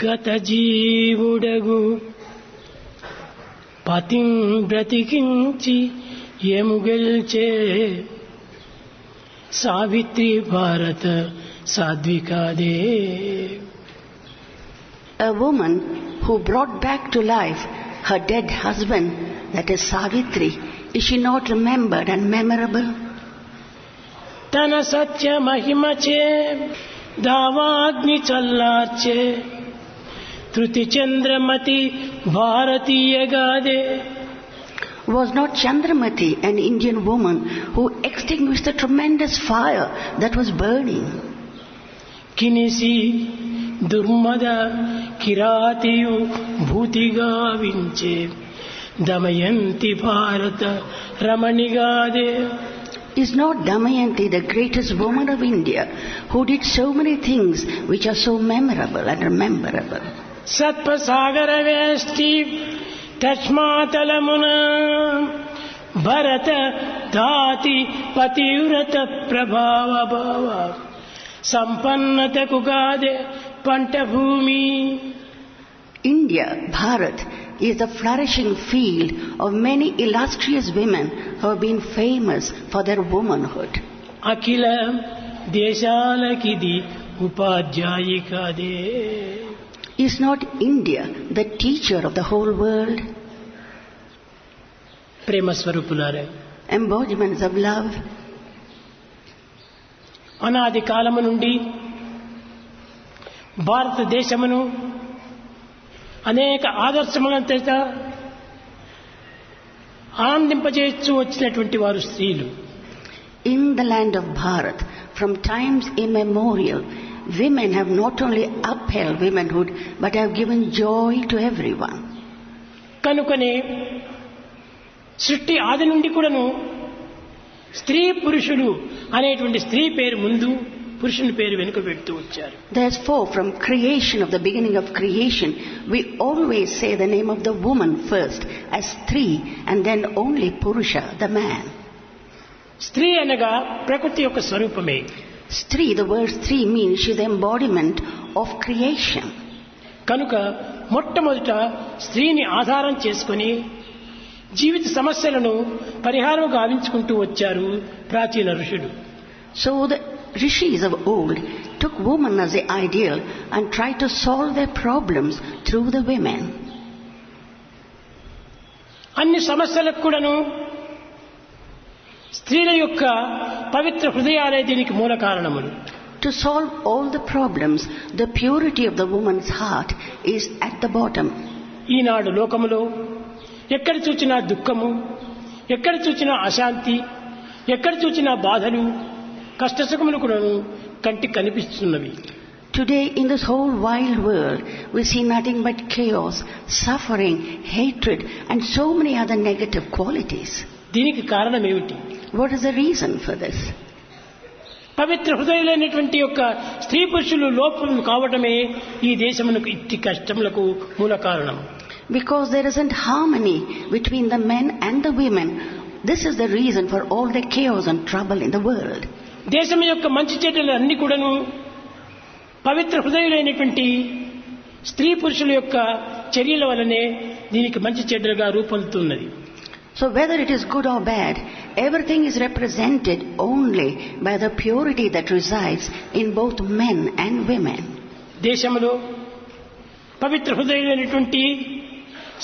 గత జీవుడగు పతిం బ్రతికించి ఎముగెల్చే సావిత్రి భారత సాధ్వికాదే. A woman who brought back to life her dead husband, that is Savitri, is she not remembered and memorable? తన సత్య మహిమచే దావాగ్ని చల్లార్చే Tritiya Chandramati భారతీయగాదే. Was not Chandramati an Indian woman who extinguished the tremendous fire that was burning? కినిసి దుర్మద కిరాతియు భూతిగా వించే Damayanti భారత రమణిగాదే. Is not Damayanti the greatest woman of India who did so many things which are so memorable and rememberable? సత్పసాగర వేష్టి తస్మాతలమున భరత దాతి పతివ్రత ప్రభావ భావ సంపన్నతకు గాదే పంట భూమి. India, Bharat, is the flourishing field of many illustrious women who have been famous for their womanhood. Akhila దేశాలకిది ఉపాధ్యాయికాదే. Is not India the teacher of the whole world? ప్రేమ స్వరూపులారా, Embodiments of love. అనాది కాలము నుండి భారతదేశమును అనేక ఆదర్శముల చేత ఆనందింపజేస్తూ వచ్చినటువంటి వారు స్త్రీలు. In the land of Bharat, from times immemorial, women have not only upheld womanhood but have given joy to everyone. కనుకనే సృష్టి ఆది నుండి కూడాను స్త్రీ పురుషులు అనేటువంటి స్త్రీ పేరు ముందు పురుషుని పేరు వెనుక పెడుతూ వచ్చారు. Therefore, from creation, of the beginning of creation, we always say the name of the woman first as Stri and then only Purusha, the man. స్త్రీ అనగా ప్రకృతి యొక్క స్వరూపమే. Stri, the word Stri means she is the embodiment of creation. కనుక మొట్టమొదట స్త్రీని ఆధారం చేసుకొని జీవిత సమస్యలను పరిహారం గావించుకుంటూ వచ్చారు ప్రాచీన ఋషులు. So the rishis of old took woman as the ideal and tried to solve their problems through the women. అన్ని సమస్యలకు కూడాను స్త్రీల యొక్క పవిత్ర హృదయాలే దీనికి మూల కారణములు. To solve all the problems, the purity of the woman's heart is at the bottom. ఈనాడు లోకములో ఎక్కడ చూచినా దుఃఖము, ఎక్కడ చూచినా అశాంతి, ఎక్కడ చూచినా బాధలు, కష్టసుఖములు కూడాను కంటికి కనిపిస్తున్నవి. Today in this whole wild world, we see nothing but chaos, suffering, hatred and so many other negative qualities. దీనికి కారణం ఏమిటి? What is the reason for this? పవిత్ర హృదయులైనటువంటి యొక్క స్త్రీ పురుషులు లోపం కావటమే ఈ దేశమునకు ఇట్టి కష్టములకు మూల కారణం. Because there isn't harmony between the men and the women. This is the reason for all the chaos and trouble in the world. దేశం యొక్క మంచి చెడ్డలు అన్ని కూడాను పవిత్ర హృదయులైనటువంటి స్త్రీ పురుషుల యొక్క చర్యల వలనే దీనికి మంచి చెడ్డలుగా రూపొందుతున్నది. So whether it is good or bad, everything is represented only by the purity that resides in both men and women. దేశంలో పవిత్ర హృదయులైనటువంటి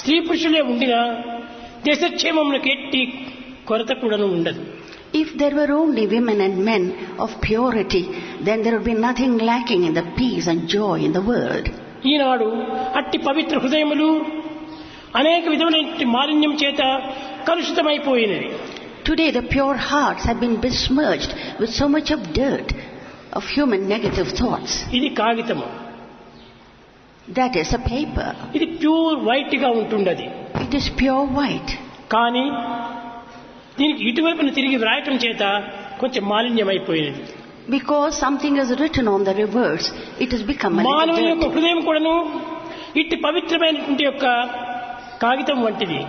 స్త్రీ పురుషులే ఉండినా దేశక్షేమమునకు ఎట్టి కొరత కూడాను ఉండదు. If there were only women and men of purity, then there would be nothing lacking in the peace and joy in the world. ఈనాడు అట్టి పవిత్ర హృదయములు అనేక విధమైన మాలిన్యం చేత కలుషితమైపోయినవి. Today the pure hearts have been besmirched with so much of dirt, of human negative thoughts. ఇది కాగితము. That is a paper. ఇది pure white గా ఉంటుండది. It is pure white. కానీ దీనికి ఇటువైపున తిరిగి వ్రాయటం చేత కొంచెం మాలిన్యమైపోయినది. Because something is written on the reverse, it has become a మానవుని యొక్క dirty. హృదయం కూడాను ఇట్టి పవిత్రమైనటువంటి యొక్క కాగితం వంటిది.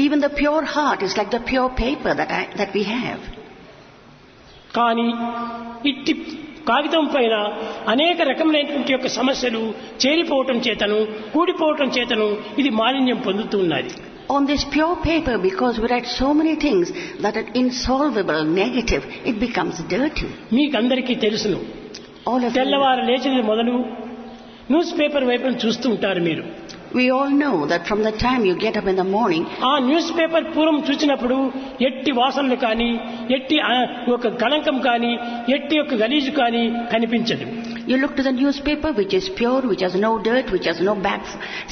Even the pure heart is like the pure paper that we have. కానీ ఇట్టి కాగితం పైన అనేక రకములైనటువంటి యొక్క సమస్యలు చేరిపోవటం చేతను కూడిపోవటం చేతను ఇది మాలిన్యం పొందుతున్నది. On this pure paper, because we write so many things that are insolvable, negative, it becomes dirty. మీకందరికీ తెలుసును, All of you, తెల్లవారు లేచినది మొదలు న్యూస్ పేపర్ వైపును చూస్తూ ఉంటారు మీరు. we all know that from the time you get up in the morning, ఆ news paper పూర్వం చూసినప్పుడు ఎట్టి వాసనలు కానీ, ఎట్టి ఒక కళంకం కానీ, ఎట్టి యొక్క గలీజు కానీ కనిపించదు. you look to the newspaper which is pure, which has no dirt, which has no bad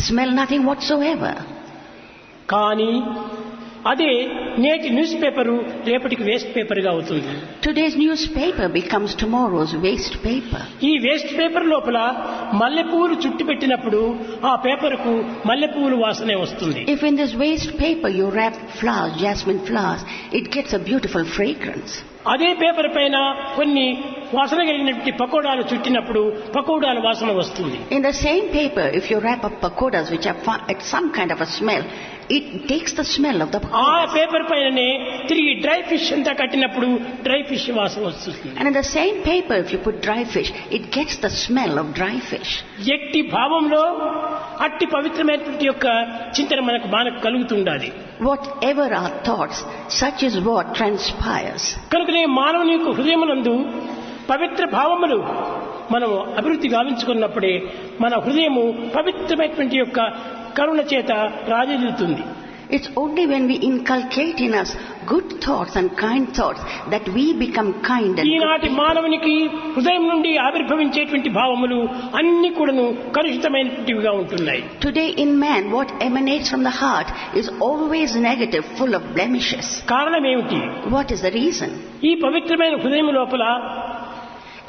smell, nothing whatsoever. కానీ అదే నేటి న్యూస్ పేపరు రేపటికి వేస్ట్ పేపర్ గా అవుతుంది. Today's newspaper becomes tomorrow's waste paper. ఈ వేస్ట్ పేపర్ లోపల మల్లెపూలు చుట్టి పెట్టినప్పుడు ఆ పేపర్కు మల్లెపూలు వాసనే వస్తుంది. If in this waste paper you wrap flowers, jasmine flowers, it gets a beautiful fragrance. అదే పేపర్ పైన కొన్ని వాసన కలిగినటువంటి పకోడాలు చుట్టినప్పుడు పకోడాల వాసన వస్తుంది. In the same paper, if you wrap up pakodas which have some kind of a smell, it takes the smell of the ఆ pakodas. Paper పైననే తిరిగి డ్రై ఫిష్ అంతా కట్టినప్పుడు డ్రై ఫిష్ వాసన వస్తుంది. And in the same paper, if you put dry fish, it gets the smell of dry fish. ఎట్టి భావంలో అట్టి పవిత్రమైనటువంటి యొక్క చింతన మనకు కలుగుతుండాలి. Whatever our thoughts, such is what transpires. కనుకనే మానవుని యొక్క హృదయమునందు పవిత్ర భావములు మనం అభివృద్ధి గావించుకున్నప్పుడే మన హృదయము పవిత్రమైనటువంటి యొక్క కరుణ చేత రాజిల్లుతుంది. It's only when we inculcate in us good thoughts and kind thoughts that we become kind and ఈనాటి good. మానవునికి హృదయం నుండి ఆవిర్భవించేటువంటి భావములు అన్ని కూడాను కలుషితమైనటువంటివిగా ఉంటున్నాయి. Today in man, what emanates from the heart is always negative, full of blemishes. కారణం ఏమిటి? What is the reason? ఈ పవిత్రమైన హృదయం లోపల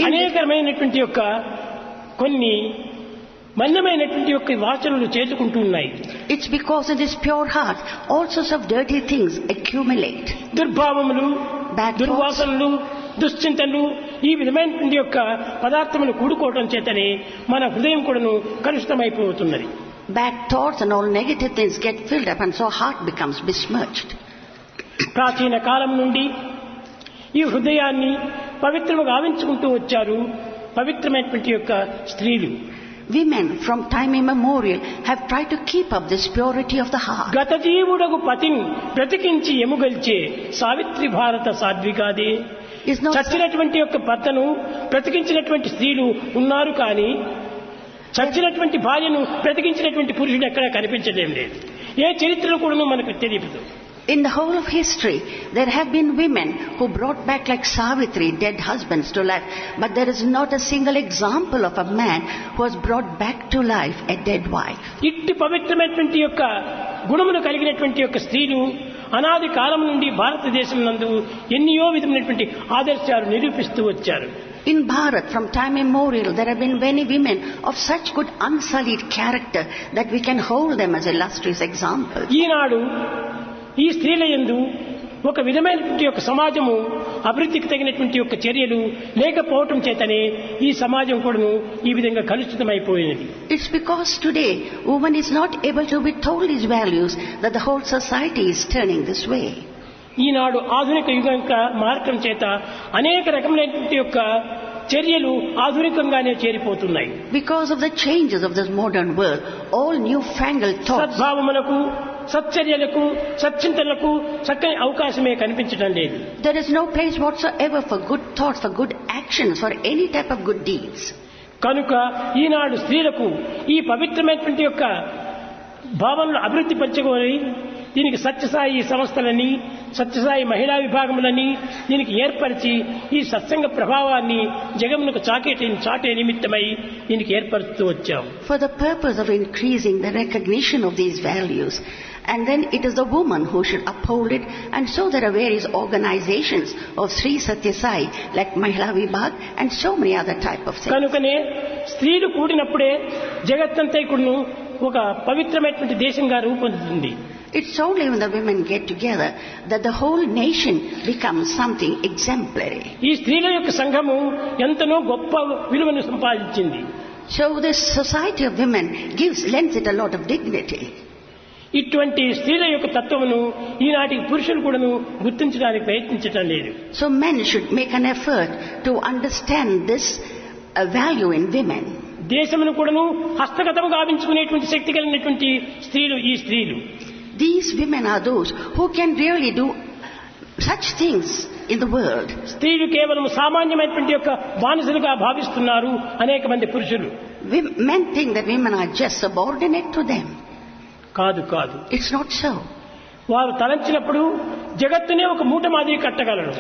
అనేకమైనటువంటి యొక్క కొన్ని మలినమైనటువంటి యొక్క వాసనలు చేర్చుకుంటూ ఉన్నాయి. It's because in this pure heart all sorts of dirty things accumulate. దుర్భావములు, Bad దుర్వాసనలు, దుశ్చింతలు, ఈ విధమైనటువంటి యొక్క పదార్థములు కూడుకోవటం చేతనే మన హృదయం కూడాను కలుషితమైపోతున్నది. Bad thoughts and all negative things get filled up and so heart becomes besmirched. ప్రాచీన కాలం నుండి ఈ హృదయాన్ని పవిత్రముగా గావించుకుంటూ వచ్చారు పవిత్రమైనటువంటి యొక్క స్త్రీలు. Women from time immemorial have tried to keep up this purity of the heart. గత జీవుడకు పతిని బ్రతికించి ఎముగల్చే సావిత్రి భారత సాధ్వికాదే. Is not చచ్చినటువంటి యొక్క భర్తను బ్రతికించినటువంటి స్త్రీలు ఉన్నారు, కానీ చచ్చినటువంటి భార్యను బ్రతికించినటువంటి పురుషుడు ఎక్కడా కనిపించడం లేదు. ఏ చరిత్రలో కూడా మనకు తెలియదు. in the whole of history, there have been women who brought back like Savitri, dead husbands to life, but there is not a single example of a man who has brought back to life a dead wife. ఇట్టి పవిత్రమైనటువంటి యొక్క గుణములు కలిగినటువంటి యొక్క స్త్రీలు అనాది కాలం నుండి భారతదేశం నందు ఎన్నో విధమైనటువంటి ఆదర్శాలు నిరూపిస్తూ వచ్చారు. In Bharat, from time immemorial, there have been many women of such good unsullied character that we can hold them as illustrious examples. ఈనాడు ఈ స్త్రీల యందు ఒక విధమైనటువంటి యొక్క సమాజము అభివృద్ధికి తగినటువంటి యొక్క చర్యలు లేకపోవటం చేతనే ఈ సమాజం కూడాను ఈ విధంగా కలుషితమైపోయినది. It's because today woman is not able to be told these values that the whole society is turning this way. ఈనాడు ఆధునిక యుగంగా మారటం చేత అనేక రకములైనటువంటి యొక్క చర్యలు ఆధునికంగానే చేరిపోతున్నాయి. Because of the changes of this modern world, all newfangled thoughts, సద్భావములకు, సచ్చర్యలకు, సచ్చింతనలకు చక్కని అవకాశమే కనిపించడం లేదు. there is no place whatsoever for good thoughts, for good actions, for any type of good deeds. కనుక ఈనాడు స్త్రీలకు ఈ పవిత్రమైనటువంటి యొక్క భావనలు అభివృద్ధి పరచుకొని దీనికి సత్యసాయి సంస్థలని, సత్యసాయి మహిళా విభాగములని దీనికి ఏర్పరిచి ఈ సత్సంగ ప్రభావాన్ని జగమునకు చాటే నిమిత్తమై దీనికి ఏర్పరుస్తూ వచ్చాం. For the purpose of increasing the recognition of these values, and then it is the woman who should uphold it, and so there are various organizations of Sri Satya Sai like Mahila Vibhag and so many other type of things. కనుకనే స్త్రీలు కూడినప్పుడే జగత్తంతా కూడాను ఒక పవిత్రమైనటువంటి దేశంగా రూపొందుతుంది. It's only when the women get together that the whole nation becomes something exemplary. ఈ స్త్రీల యొక్క సంఘము ఎంతనో గొప్ప విలువను సంపాదించింది. So this society of women lends it a lot of dignity. ఇటువంటి స్త్రీల యొక్క తత్వమును ఈనాటి పురుషులు కూడాను గుర్తించడానికి ప్రయత్నించటం లేదు. So men should make an effort to understand this value in women. దేశమును కూడాను హస్తగతము గావించుకునేటువంటి శక్తి కలిగినటువంటి స్త్రీలు ఈ స్త్రీలు. These women are those who can really do such things in the world. స్త్రీలు కేవలం సామాన్యమైనటువంటి యొక్క బానిసలుగా భావిస్తున్నారు అనేక మంది పురుషులు. Men think that women are just subordinate to them. కాదు కాదు. It's not so. వారు తలంచినప్పుడు జగత్తునే ఒక మూట మాదిరి కట్టగలరు.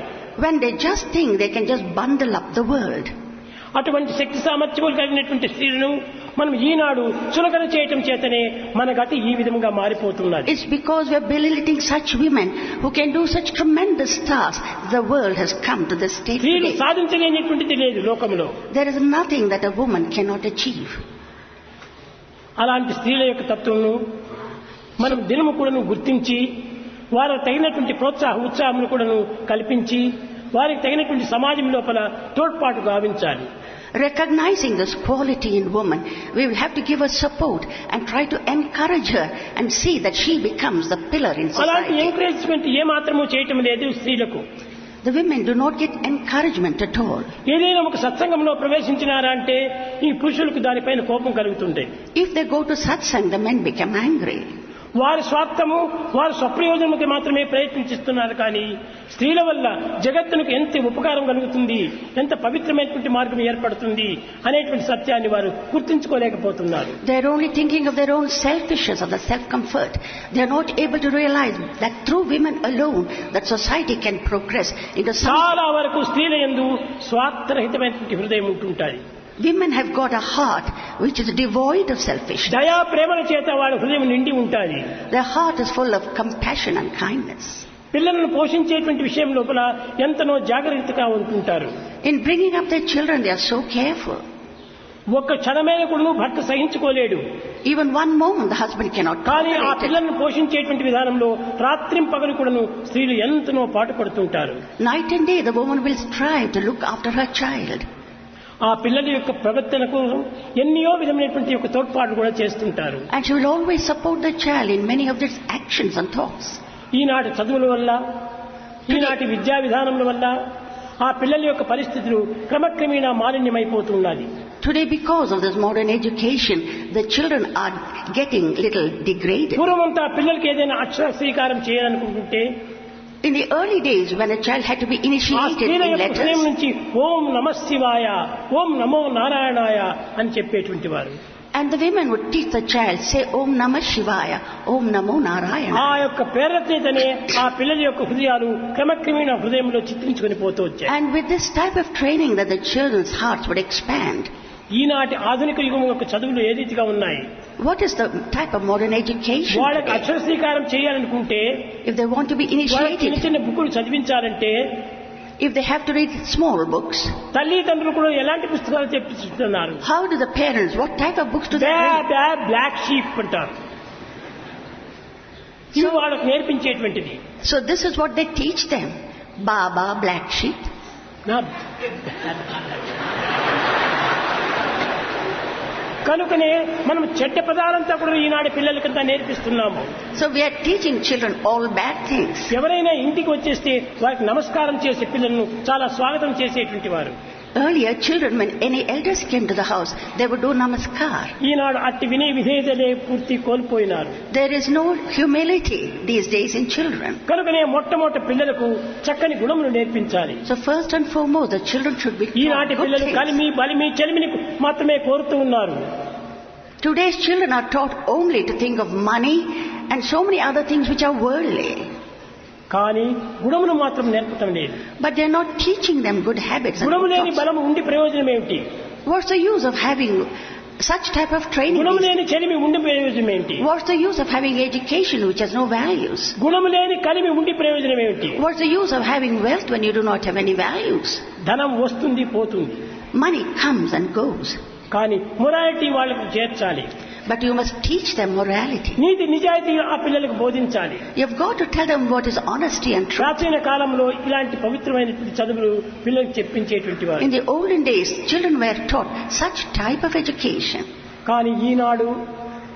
When they just think they can just bundle up the world. అటువంటి శక్తి సామర్థ్యములు కలిగినటువంటి స్త్రీలను మనం ఈనాడు చులకన చేయటం చేతనే మన గతి ఈ విధంగా మారిపోతున్నది. It's because we are belittling such women who can do such tremendous tasks. The world has come to this state స్త్రీలు today. సాధించలేనిటువంటిది లేదు లోకంలో. There is nothing that a woman cannot achieve. అలాంటి స్త్రీల యొక్క తత్వమును మనం దినము కూడాను గుర్తించి వారికి తగినటువంటి ఉత్సాహములు కూడాను కల్పించి వారికి తగినటువంటి సమాజం లోపల తోడ్పాటు గావించాలి. Recognizing this quality in woman, we will have to give her support and try to encourage her and see that she becomes the pillar in అలాంటి society. ఎంకరేజ్మెంట్ ఏమాత్రము చేయటం లేదు స్త్రీలకు. The women do not get encouragement at all. ఏదైనా ఒక సత్సంగంలో ప్రవేశించినారా అంటే ఈ పురుషులకు దానిపైన కోపం కలుగుతుంది. If they go to satsang, the men become angry. వారి స్వార్థము వారి స్వప్రయోజనముకి మాత్రమే ప్రయత్నిస్తున్నారు కానీ స్త్రీల వల్ల జగత్తునికి ఎంత ఉపకారం కలుగుతుంది, ఎంత పవిత్రమైనటువంటి మార్గం ఏర్పడుతుంది అనేటువంటి సత్యాన్ని వారు గుర్తించుకోలేకపోతున్నారు. They are only thinking of their own selfishness, of the self-comfort. They are not able to realize that through women alone that society can progress into something. చాలా వరకు స్త్రీల యందు స్వార్థరహితమైనటువంటి హృదయం ఉంటుంటాయి. Women have got a heart which is devoid of selfishness. దయా ప్రేమల చేత వారి హృదయం నిండి ఉంటాయి. Their heart is full of compassion and kindness. పిల్లలను పోషించేటువంటి విషయం లోపల ఎంతనో జాగ్రత్తగా ఉంటుంటారు. In bringing up their children, they are so careful. ఒక్క క్షణమైన కూడా భర్త సహించుకోలేడు. Even one moment the husband cannot కానీ ఆ tolerate it. పిల్లలను పోషించేటువంటి విధానంలో రాత్రింపగలు కూడాను స్త్రీలు ఎంతనో పాటుపడుతుంటారు. Night and day the woman will strive to look after her child. ఆ పిల్లల యొక్క ప్రవర్తనకు ఎన్నో విధమైనటువంటి యొక్క తోడ్పాటు కూడా చేస్తుంటారు. And she will always support the child in many of its actions and thoughts. ఈనాటి చదువుల వల్ల ఈనాటి విద్యా విధానముల వల్ల ఆ పిల్లల యొక్క పరిస్థితులు క్రమక్రమేణా మాలిన్యమైపోతున్నది. Today, because of this modern education, the children are getting little degraded. పూర్వమంతా పిల్లలకి ఏదైనా అక్షర స్వీకారం చేయాలనుకుంటుంటే In the early days, when a child had to be ఆ initiated స్త్రీల in యొక్క హృదయం letters, నుంచి ఓం నమః శివాయ, ఓం నమో నారాయణాయ అని చెప్పేటువంటి వారు. and the women would teach the child, say Om Namah Shivaya, Om Namo Narayana. ఆ యొక్క ప్రేరణతోనే ఆ పిల్లల యొక్క హృదయాలు క్రమక్రమేణా హృదయంలో చిత్రించుకొని పోతూ వచ్చాయి. And with this type of training that the children's hearts would expand. ఈనాటి ఆధునిక యుగం యొక్క చదువులు ఏ రీతిగా ఉన్నాయి? What is the type of modern education వాళ్ళకి today? అక్షర స్వీకారం చేయాలనుకుంటే If they want to be వాళ్ళకి చిన్న initiated, చిన్న బుక్కులు చదివించాలంటే if they have to read small books, తల్లిదండ్రులు కూడా ఎలాంటి పుస్తకాలు తెప్పిస్తున్నారు? how do the parents, what type of books do they read? Black sheep అంటారు. ఇది వాళ్ళకి నేర్పించేటువంటిది. So this is what they teach them. Baba, black sheep. కనుకనే మనం చెడ్డ పదాలంతా కూడా ఈనాడు పిల్లలకంతా నేర్పిస్తున్నాము. So we are teaching children all bad things. ఎవరైనా ఇంటికి వచ్చేస్తే వారికి నమస్కారం చేసే పిల్లలను చాలా స్వాగతం చేసేటువంటి వారు. Earlier, children, when any elders came to the house, they would do namaskar. ఈనాడు అట్టి వినయ విధేయతలే పూర్తి కోల్పోయినారు. There is no humility these days in children. కనుకనే మొట్టమొదటి పిల్లలకు చక్కని గుణములు నేర్పించాలి. So first and foremost, the children should be taught ఈనాటి good పిల్లలు things. కలిమి బలిమి చెలిమిని మాత్రమే కోరుతూ ఉన్నారు. Today's children are taught only to think of money and so many other things which are worldly. కానీ గుణమును మాత్రం నేర్పటం లేదు. But they are not teaching them good habits and గుణము good లేని thoughts. బలము ఉండి ప్రయోజనం ఏమిటి? What's the use of having such type of training? గుణము లేని చెలిమి ఉండి ప్రయోజనం ఏంటి? What's the use of having education which has no values? గుణము లేని కలిమి ఉండి ప్రయోజనం ఏమిటి? What's the use of having wealth when you do not have any values? ధనం వస్తుంది పోతుంది. Money comes and goes. కానీ మొరాలిటీ వాళ్ళకు చేర్చాలి. But you must teach them morality. నీతి నిజాయితీ ఆ పిల్లలకు బోధించాలి. You've got to tell them what is honesty and truth. ప్రాచీన కాలంలో ఇలాంటి పవిత్రమైనటువంటి చదువులు పిల్లలకు చెప్పించేటువంటి వారు. In the olden days, children were taught such type of education. కానీ ఈనాడు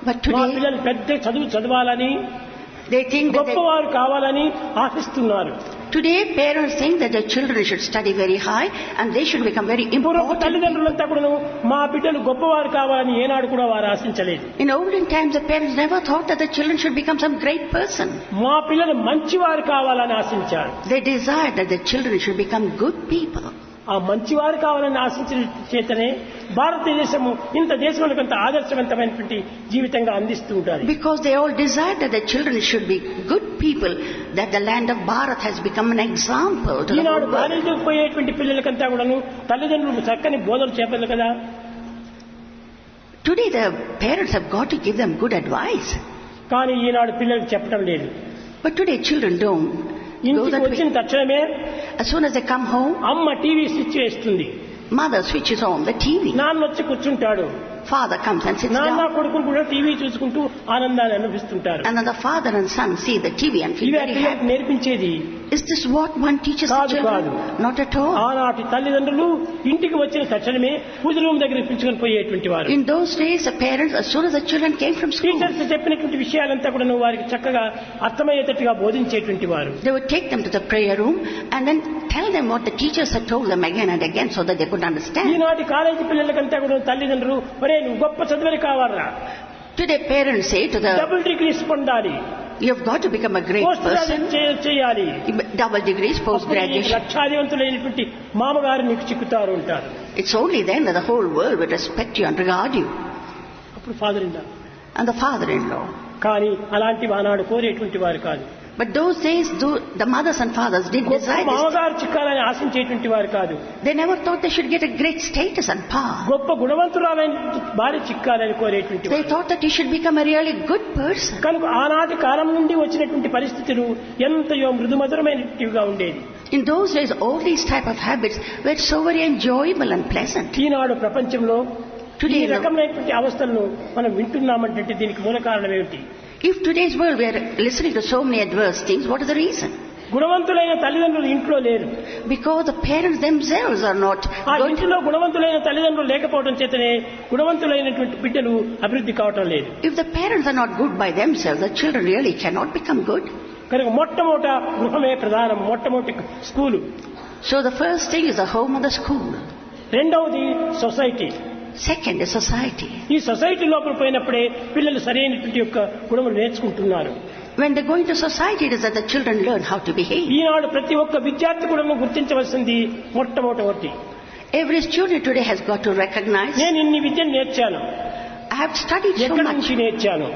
But మా today, పిల్లలు పెద్ద చదువు చదవాలని, they think that గొప్పవారు కావాలని ఆశిస్తున్నారు. today parents think that their children should study very high and they should become very పూర్వపు important. తల్లిదండ్రులంతా కూడా మా బిడ్డలు గొప్పవారు కావాలని ఏనాడు కూడా వారు ఆశించలేదు. In olden times, the parents never thought that the children should become some great person. మా పిల్లలు మంచివారు కావాలని ఆశించారు. They desired that the children should become good people. ఆ మంచివారు కావాలని ఆశించిన చేతనే భారతదేశము ఇంత దేశంలో కొంత ఆదర్శవంతమైనటువంటి జీవితంగా అందిస్తూ ఉంటారు. Because they all desired that the children should be good people, that the land of Bharat has become an example to the Eenadu whole world. కాలేజీకి పోయేటువంటి పిల్లలకంతా కూడాను తల్లిదండ్రులు చక్కని బోధలు చెప్పారు కదా. Today the parents have got to give them good advice. కానీ ఈనాడు పిల్లలకు చెప్పడం లేదు. But today children don't go ఇంటికి that వచ్చిన way. తక్షణమే As soon as they come home, అమ్మ టీవీ స్విచ్ వేస్తుంది, mother switches on the TV. నాన్న వచ్చి కూర్చుంటాడు. Father comes and sits నాన్న down. కొడుకులు కూడా టీవీ చూసుకుంటూ ఆనందాన్ని అనుభవిస్తుంటారు. And then the father and son see the TV and feel ఇవే very పిల్లలకు happy. నేర్పించేది Is this what one teaches the కాదు, children? కాదు. Not at all. ఆనాటి తల్లిదండ్రులు ఇంటికి వచ్చిన తక్షణమే పూజ రూమ్ దగ్గర పిలుచుకొని పోయేటువంటి వారు. In those days, the parents, as soon as the children came from school, teachers చెప్పినటువంటి విషయాలంతా కూడా వారికి చక్కగా అర్థమయ్యేటట్టుగా బోధించేటువంటి వారు. they would take them to the prayer room and then tell them what the teachers had told them again and again so that they could understand. ఈనాటి college పిల్లలకంతా కూడా తల్లిదండ్రులు ఒరే నువ్వు గొప్ప చదువుని కావాలరా, Today, parents say to the, double degrees పొందాలి, you've got to become a great post person, graduate చేయాలి, double degrees, post graduation. లక్షాధివంతులైనటువంటి మామగారు నీకు చిక్కుతారు ఉంటారు. It's only then that the whole world will respect you and regard you. అప్పుడు father in law. And the father-in-law. కానీ అలాంటి ఆనాడు కోరేటువంటి వారు కాదు. But those days, the mothers and fathers did గొప్ప desire this. మామగారు చిక్కాలని ఆశించేటువంటి వారు కాదు. They never thought they should get a great status and power. గొప్ప గుణవంతురాలైన భార్య చిక్కాలని కోరేటువంటి They వారు. thought that you should become a really good person. కనుక ఆనాటి కాలం నుండి వచ్చినటువంటి పరిస్థితులు ఎంతయో మృదుమధురమైనటివిగా ఉండేది. In those days, all these type of habits were so very enjoyable and pleasant. ఈనాడు ప్రపంచంలో ఈ Today, రకమైనటువంటి అవస్థలను మనం వింటున్నామంటే దీనికి మూల కారణం ఏమిటి? if today's world we are listening to so many adverse things, what is the reason? గుణవంతులైన తల్లిదండ్రులు ఇంట్లో లేరు. Because the parents themselves are not ఆ going to, ఇంటిలో గుణవంతులైన తల్లిదండ్రులు లేకపోవడం చేతనే గుణవంతులైనటువంటి బిడ్డలు అభివృద్ధి కావటం లేదు. if the parents are not good by themselves, the children really cannot become good. కనుక మొట్టమొదట గృహమే ప్రధానం, మొట్టమొదటి school. So the first thing is the home of the school. రెండవది సొసైటీ. Second is society. ఈ సొసైటీ లోపల పోయినప్పుడే పిల్లలు సరైనటువంటి యొక్క గుణములు నేర్చుకుంటున్నారు. When they go into society, it is that the children learn how to behave. ఈనాడు ప్రతి ఒక్క విద్యార్థి కూడా గుర్తించవలసింది మొట్టమొదటి, Every student today has got to recognize, నేను ఇన్ని విద్యను నేర్చాను, I have studied so ఎక్కడి much. నుంచి నేర్చాను,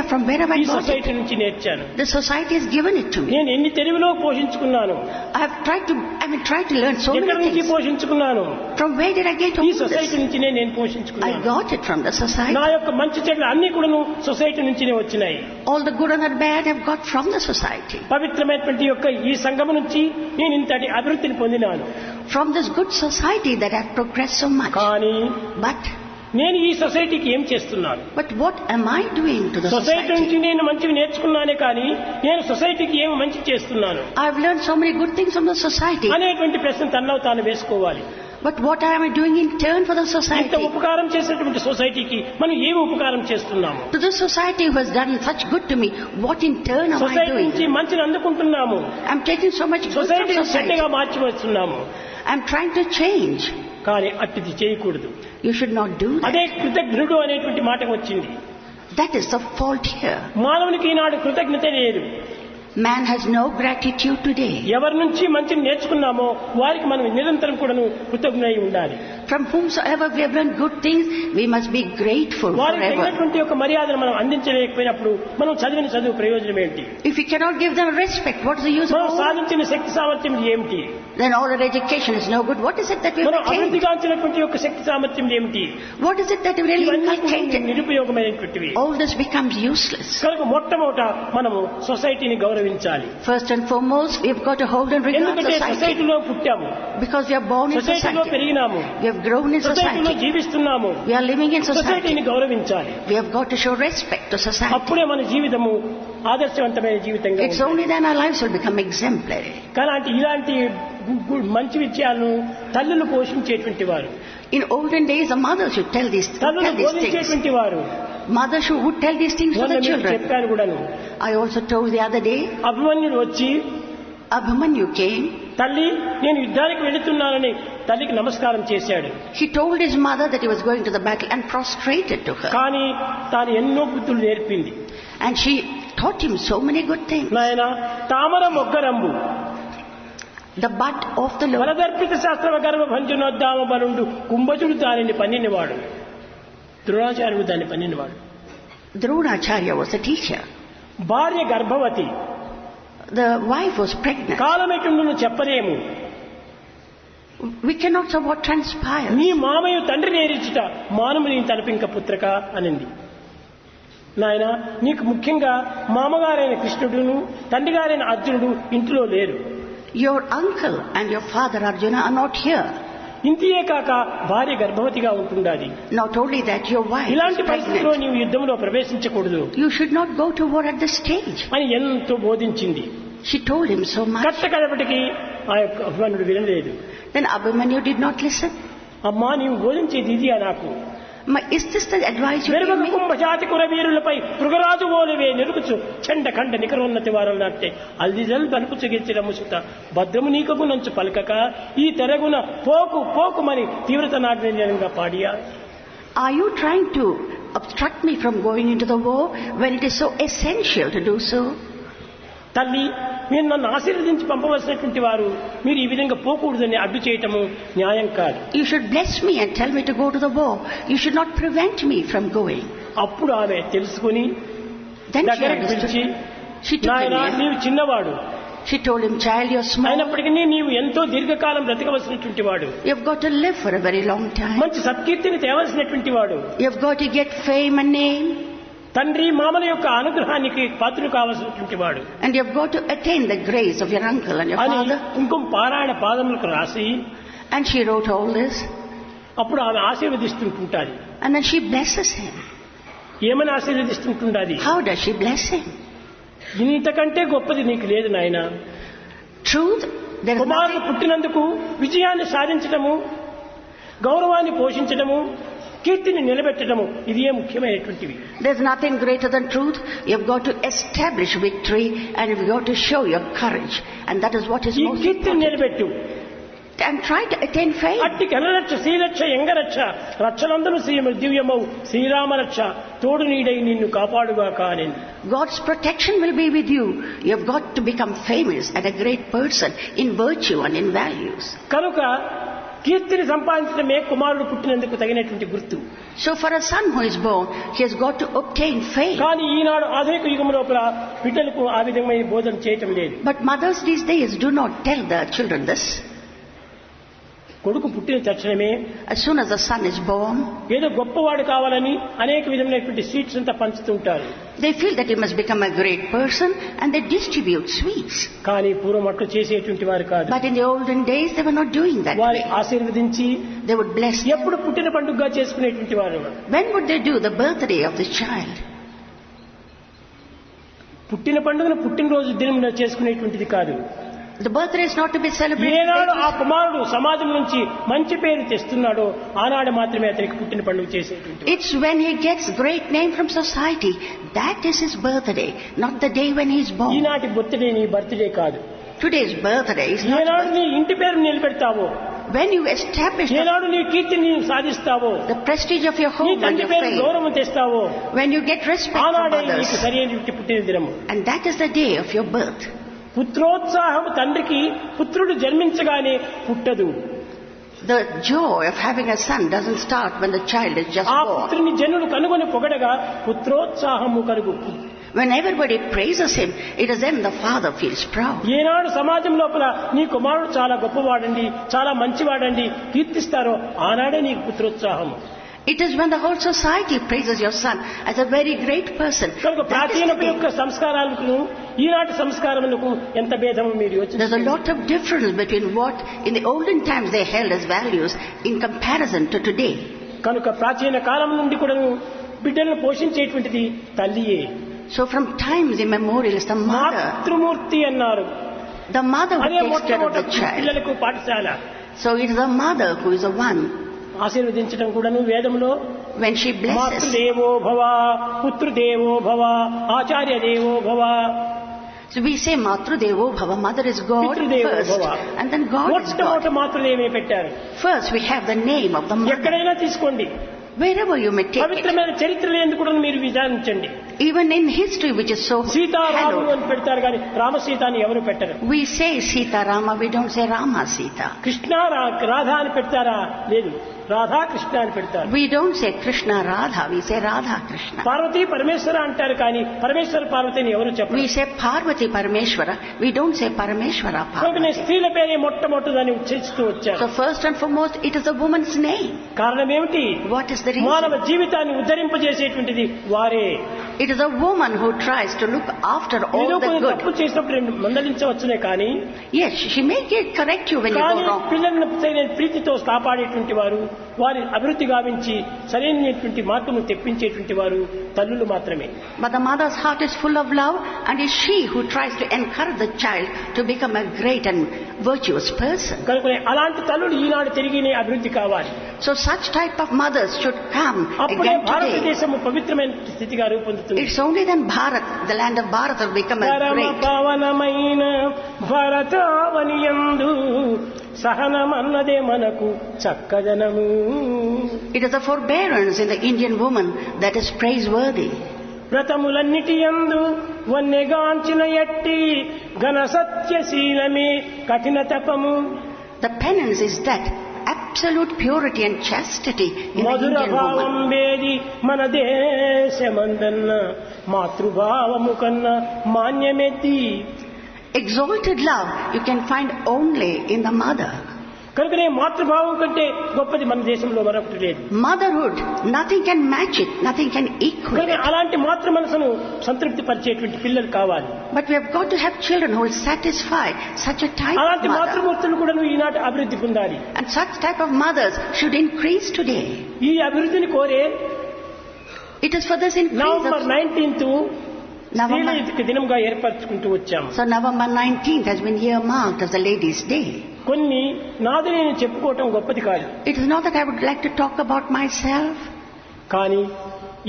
From where have I ఈ got it? సొసైటీ నుంచి నేర్చాను. The society has given it to me. నేను ఎన్ని తెలివిలో పోషించుకున్నాను, I have tried to learn so ఎక్కడి many నుంచి things. పోషించుకున్నాను, From where did I get ఈ all society this? నుంచినే నేను I పోషించుకున్నాను. got it from the society. నా యొక్క మంచి చెడులు అన్ని కూడాను సొసైటీ నుంచినే వచ్చినాయి. All the good and the bad I've got from the society. పవిత్రమైనటువంటి యొక్క ఈ సంఘము నుంచి నేను ఇంతటి అభివృద్ధిని పొందినాను. From this good society that I've progressed so much. కానీ But నేను ఈ సొసైటీకి ఏం చేస్తున్నాను? what am I doing to the society society? నుంచి నేను మంచివి నేర్చుకున్నానే కానీ నేను సొసైటీకి ఏమి మంచి చేస్తున్నాను I've learned so many good things from the society. అనేటువంటి ప్రశ్న తనలో తాను వేసుకోవాలి. But what am I doing in turn for the ఇంత society? ఉపకారం చేసినటువంటి సొసైటీకి మనం ఏమి ఉపకారం చేస్తున్నాము? To the society who has done such good to me, what in turn am I society doing? నుంచి మంచిని అందుకుంటున్నాము, I'm taking so much good from సొసైటీని society. చెడ్డగా మార్చి వస్తున్నాము. I'm trying to change. కానీ అట్టిది చేయకూడదు. You should not do that. అదే కృతజ్ఞుడు అనేటువంటి మాట వచ్చింది. That is the fault here. మానవునికి ఈనాడు కృతజ్ఞత లేదు. Man has no gratitude today. ఎవరి నుంచి మంచిని నేర్చుకున్నామో వారికి మనం నిరంతరం కూడాను కృతజ్ఞులై ఉండాలి. From whomsoever we have learned good things, we must be grateful వారికి forever. తగినటువంటి ఒక మర్యాదను మనం అందించలేకపోయినప్పుడు మనం చదివిన చదువు ప్రయోజనం ఏంటి? If we cannot give them respect, what is the use మనం of all? సాధించిన శక్తి సామర్థ్యం ఏమిటి? Then all our education is no good. What is it that we మనం have attained? అభివృద్ధిగాంచినటువంటి యొక్క శక్తి సామర్థ్యం ఏమిటి? What is it that we really ఇవన్నీ inculcated? నిరుపయోగమైనటువంటివి. All this becomes useless. కనుక మొట్టమొదట మనము సొసైటీని గౌరవించాలి. First and foremost, we have got to hold and regard ఎందుకంటే society. సొసైటీలో పుట్టాము, Because we are born in సొసైటీలో society. పెరిగినాము, We have grown in సొసైటీలో society. జీవిస్తున్నాము. We are living in society. సొసైటీని గౌరవించాలి. We have got to show respect to society. అప్పుడే మన జీవితము ఆదర్శవంతమైన జీవితంగా It's ఉంటుంది. only then our lives will become exemplary. కానీ ఇలాంటి మంచి విషయాలను తల్లులు పోషించేటువంటి వారు, In olden days, the mothers should tell తల్లులు these things. బోధించేటువంటి వారు, Mothers who would tell these things to the children. చెప్పాను కూడాను. I also told the other day, అభిమన్యుడు వచ్చి Abhimanyu came. తల్లి నేను యుద్ధానికి వెళుతున్నానని తల్లికి నమస్కారం చేశాడు. He told his mother that he was going to the battle and prostrated to her. కానీ తాను ఎన్నో బుద్ధులు నేర్పింది. And she taught him so many good things. నాయన తామర మొగ్గరంబు The bud of the Lord. వరదర్పిత శాస్త్రవ గర్భ భంజనోద్దామ బలుండు కుంభజుడు దానిని పన్నినవాడు. ద్రోణాచార్యుడు దాన్ని పన్నినవాడు. Dronacharya was a teacher. భార్య గర్భవతి. The wife was pregnant. కాలమెటుండును చెప్పలేము. We cannot say what transpired. నీ మామయ్య తండ్రి నేరిచుట మానము నీ తలపింక పుత్రక అనింది. నాయన నీకు ముఖ్యంగా మామగారైన కృష్ణుడును తండ్రి గారైన అర్జునుడు ఇంటిలో లేరు. Your uncle and your father Arjuna are not here. ఇంతియే కాక భార్య గర్భవతిగా ఉంటుండాలి. Not only that, your wife ఇలాంటి is పరిస్థితిలో pregnant. నీవు యుద్ధంలో ప్రవేశించకూడదు You should not go to war at this stage. అని ఎంతో బోధించింది. She told him so much. కట్ట కడపటికి ఆ యొక్క అభిమన్యుడు వినలేదు. Then Abhimanyu did not listen. అమ్మా నీవు బోధించేది ఇది నాకు. Is this the advice you give వెలుగు me? కుంభజాతి కురవీరులపై మృగరాజు ఓలివే నిరుకుచు చెండ కండ నికరోన్నతి వారం నాటే అల్దిజల్ బలుపుచు గెలిచిన ముసుత భద్రము నీకకు నంచు పలకక ఈ తెరగున పోకు పోకుమని తీవ్రత నాటిగా పాడియా. Are you trying to obstruct me from going into the war when it is so essential to do so? తల్లి మీరు నన్ను ఆశీర్వదించి పంపవలసినటువంటి వారు మీరు ఈ విధంగా పోకూడదని అడ్డు చేయటము న్యాయం కాదు. You should bless me and tell me to go to the war. You should not prevent me from going. అప్పుడు ఆమె తెలుసుకుని Then she దగ్గరకు పిలిచి understood. She took him నాయన in. నీవు చిన్నవాడు, She told him, child, you're small. అయినప్పటికీ నీవు ఎంతో దీర్ఘకాలం బ్రతకవలసినటువంటి వాడు, You've got to live for a very long time. మంచి సత్కీర్తిని తేవలసినటువంటి వాడు, You've got to get fame and name. తండ్రి మామల యొక్క అనుగ్రహానికి పాత్రుడు కావలసినటువంటి వాడు And you've got to attain the grace of your uncle and your అని father. కుంకుమ పారాయణ పాదములకు రాసి And she wrote all this. అప్పుడు ఆమె ఆశీర్వదిస్తుంటుంటాది. And then she blesses him. ఏమని ఆశీర్వదిస్తుంటుండాది? How does she bless him? ఇంతకంటే గొప్పది నీకు లేదు నాయన. Truth, there is కుమారుడు nothing, పుట్టినందుకు విజయాన్ని సాధించడము, గౌరవాన్ని పోషించడము, కీర్తిని నిలబెట్టడము ఇదే ముఖ్యమైనటువంటివి. there's nothing greater than truth. You've got to establish victory and you've got to show your courage. And that is what is ఈ most కీర్తిని important. నిలబెట్టు. And try to attain fame. అట్టి కనరక్ష శ్రీరక్ష ఎంగరక్ష రక్షలందరూ శ్రీమ దివ్యమౌ శ్రీరామరక్ష తోడు నీడై నిన్ను కాపాడుగాక అని. God's protection will be with you. You've got to become famous and a great person in virtue and in values. కనుక కీర్తిని సంపాదించడమే కుమారుడు పుట్టినందుకు తగినటువంటి గుర్తు. So for a son who is born, he has got to obtain fame. కానీ ఈనాడు ఆధునిక యుగం లోపల బిడ్డలకు ఆ విధమైన బోధన చేయటం లేదు. But mothers these days do not tell their children this. కొడుకు పుట్టిన తక్షణమే As soon as the son is born, ఏదో గొప్పవాడు కావాలని అనేక విధమైనటువంటి స్వీట్స్ అంతా పంచుతుంటారు. they feel that he must become a great person and they distribute sweets. కానీ పూర్వం అట్లు చేసేటువంటి వారు కాదు. But in the olden days, they were not doing that వారి way. ఆశీర్వదించి They would bless them. ఎప్పుడు పుట్టిన పండుగగా చేసుకునేటువంటి వారు. When would they do the birthday of the child? పుట్టిన పండుగను పుట్టినరోజు దినం చేసుకునేటువంటిది కాదు. The birthday is not to be celebrated. ఏనాడు ఆ కుమారుడు సమాజం నుంచి మంచి పేరు తెస్తున్నాడో ఆనాడు మాత్రమే అతనికి పుట్టిన పండుగ చేసేటువంటి. It's when he gets great name from society. That is his birthday, not the day when he is born. ఈనాటి బర్త్డే నీ బర్త్డే కాదు. Today's birthday is not. ఏనాడు నీ ఇంటి పేరు నిలబెడతావో, When you establish ఏనాడు నీ కీర్తిని సాధిస్తావో, the prestige of your నీ home and తండ్రి your పేరు fame, గౌరవం తెస్తావో, when you get respect from ఆనాడే నీకు others, సరైన పుట్టిన దినము. and that is the day of your birth. పుత్రోత్సాహం తండ్రికి పుత్రుడు జన్మించగానే పుట్టదు. The joy of having a son doesn't start when the child is just ఆ born. పుత్రుని జనులు కనుగొని పొగడగా పుత్రోత్సాహము కలుగు. When everybody praises him, it is then the father feels proud. ఏనాడు సమాజం లోపల నీ కుమారుడు చాలా గొప్పవాడండి, చాలా మంచివాడండి కీర్తిస్తారో ఆనాడే నీకు పుత్రోత్సాహం. It is when the whole society praises your son as a very great person. కనుక That is ప్రాచీన the day. యొక్క సంస్కారాలకు ఈనాటి సంస్కారములకు ఎంత భేదము మీరు There's a యోచించండి. lot of difference between what in the olden times they held as values in comparison to today. కనుక ప్రాచీన కాలం నుండి కూడా బిడ్డలను పోషించేటువంటిది తల్లియే. So from times immemorial, it's the mother. మాతృమూర్తి అన్నారు. The mother who అదే takes care of the మొట్టమొదటి child. పిల్లలకు పాఠశాల. So it is the mother who is the one. ఆశీర్వదించడం కూడాను వేదంలో when she blesses, మాతృదేవో భవ, పుత్రదేవో భవ, ఆచార్య దేవో భవ. so we say Matrudevo Bhava, mother is God పితృదేవో first, భవ. and then God is మొట్టమొదట God. మాతృదేవే పెట్టారు. First we have the name of the mother. ఎక్కడైనా తీసుకోండి, Wherever you may take it. పవిత్రమైన చరిత్రలు ఎందుకు కూడా మీరు విచారించండి. Even in history which is so Seetharamulu hallowed, అని పెడతారు కానీ రామసీతాని ఎవరు పెట్టరు. we say Sita Rama, we don't say Rama Sita. Krishna Radha అని పెడతారా? లేదు, రాధా కృష్ణ అని పెడతారు. We don't say Krishna Radha, we say Radha Krishna. Parvati పరమేశ్వర అంటారు కానీ పరమేశ్వర పార్వతిని ఎవరు చెప్పరు. We say Parvati Parameshwara, we don't say Parameshwara కనుకనే Parvati. స్త్రీల పేరే మొట్టమొదటిదాన్ని ఉచ్చరిస్తూ వచ్చారు. So first and foremost, it is a woman's name. కారణం ఏమిటి? What is the మానవ reason? జీవితాన్ని ఉద్ధరింపజేసేటువంటిది వారే. It is a woman who tries to look after ఏదో all the కొన్ని good. తప్పులు చేసినప్పుడు రెండు మందలించవచ్చునే కానీ Yes, she may correct you when you కానీ go wrong. పిల్లలను సరైన ప్రీతితో కాపాడేటువంటి వారు, వారి అభివృద్ధి గావించి సరైనటువంటి మార్పును తెప్పించేటువంటి వారు తల్లులు మాత్రమే. But the mother's heart is full of love, and it's she who tries to encourage the child to become a great and virtuous person. కనుక అలాంటి తల్లులు ఈనాడు తిరిగినే అభివృద్ధి కావాలి. So such type of mothers should come అప్పుడే again today. భారతదేశము పవిత్రమైన స్థితిగా రూపొందుతుంది. It's only then Bharat, the land of Bharat, will become a పరమ great. పవనమైన భరతావనియందు సహనమన్నదే మనకు చక్కదనము. It is the forbearance in the Indian woman that is praiseworthy. వ్రతములన్నిటి యందు వన్నెగాంచిన ఎట్టి ఘన సత్యశీలమే కఠిన తపము. The penance is that absolute purity and chastity in the Mathura Indian భావం woman. వేది మన దేశమందన్న మాతృభావము కన్నా మాన్యమెత్తి. Exalted love you can find only in the mother. కనుకనే మాతృభావం కంటే గొప్పది మన దేశంలో మరొకటి లేదు. Motherhood, nothing can match it, nothing can equal కనుక it. అలాంటి మాతృ మనసును సంతృప్తి పరిచేటువంటి పిల్లలు కావాలి. But we have got to have children who will satisfy such a type of అలాంటి mother. మాతృమూర్తులు కూడా ఈనాటి అభివృద్ధి పొందాలి. And such type of mothers should increase today. ఈ అభివృద్ధిని కోరే It is for this increase November of 19th November. స్త్రీల దినంగా ఏర్పరచుకుంటూ వచ్చాము. So November 19th has been earmarked as the Ladies' Day. కొన్ని నాది నేను చెప్పుకోవటం గొప్పది కాదు. It is not that I would like to talk about myself. కానీ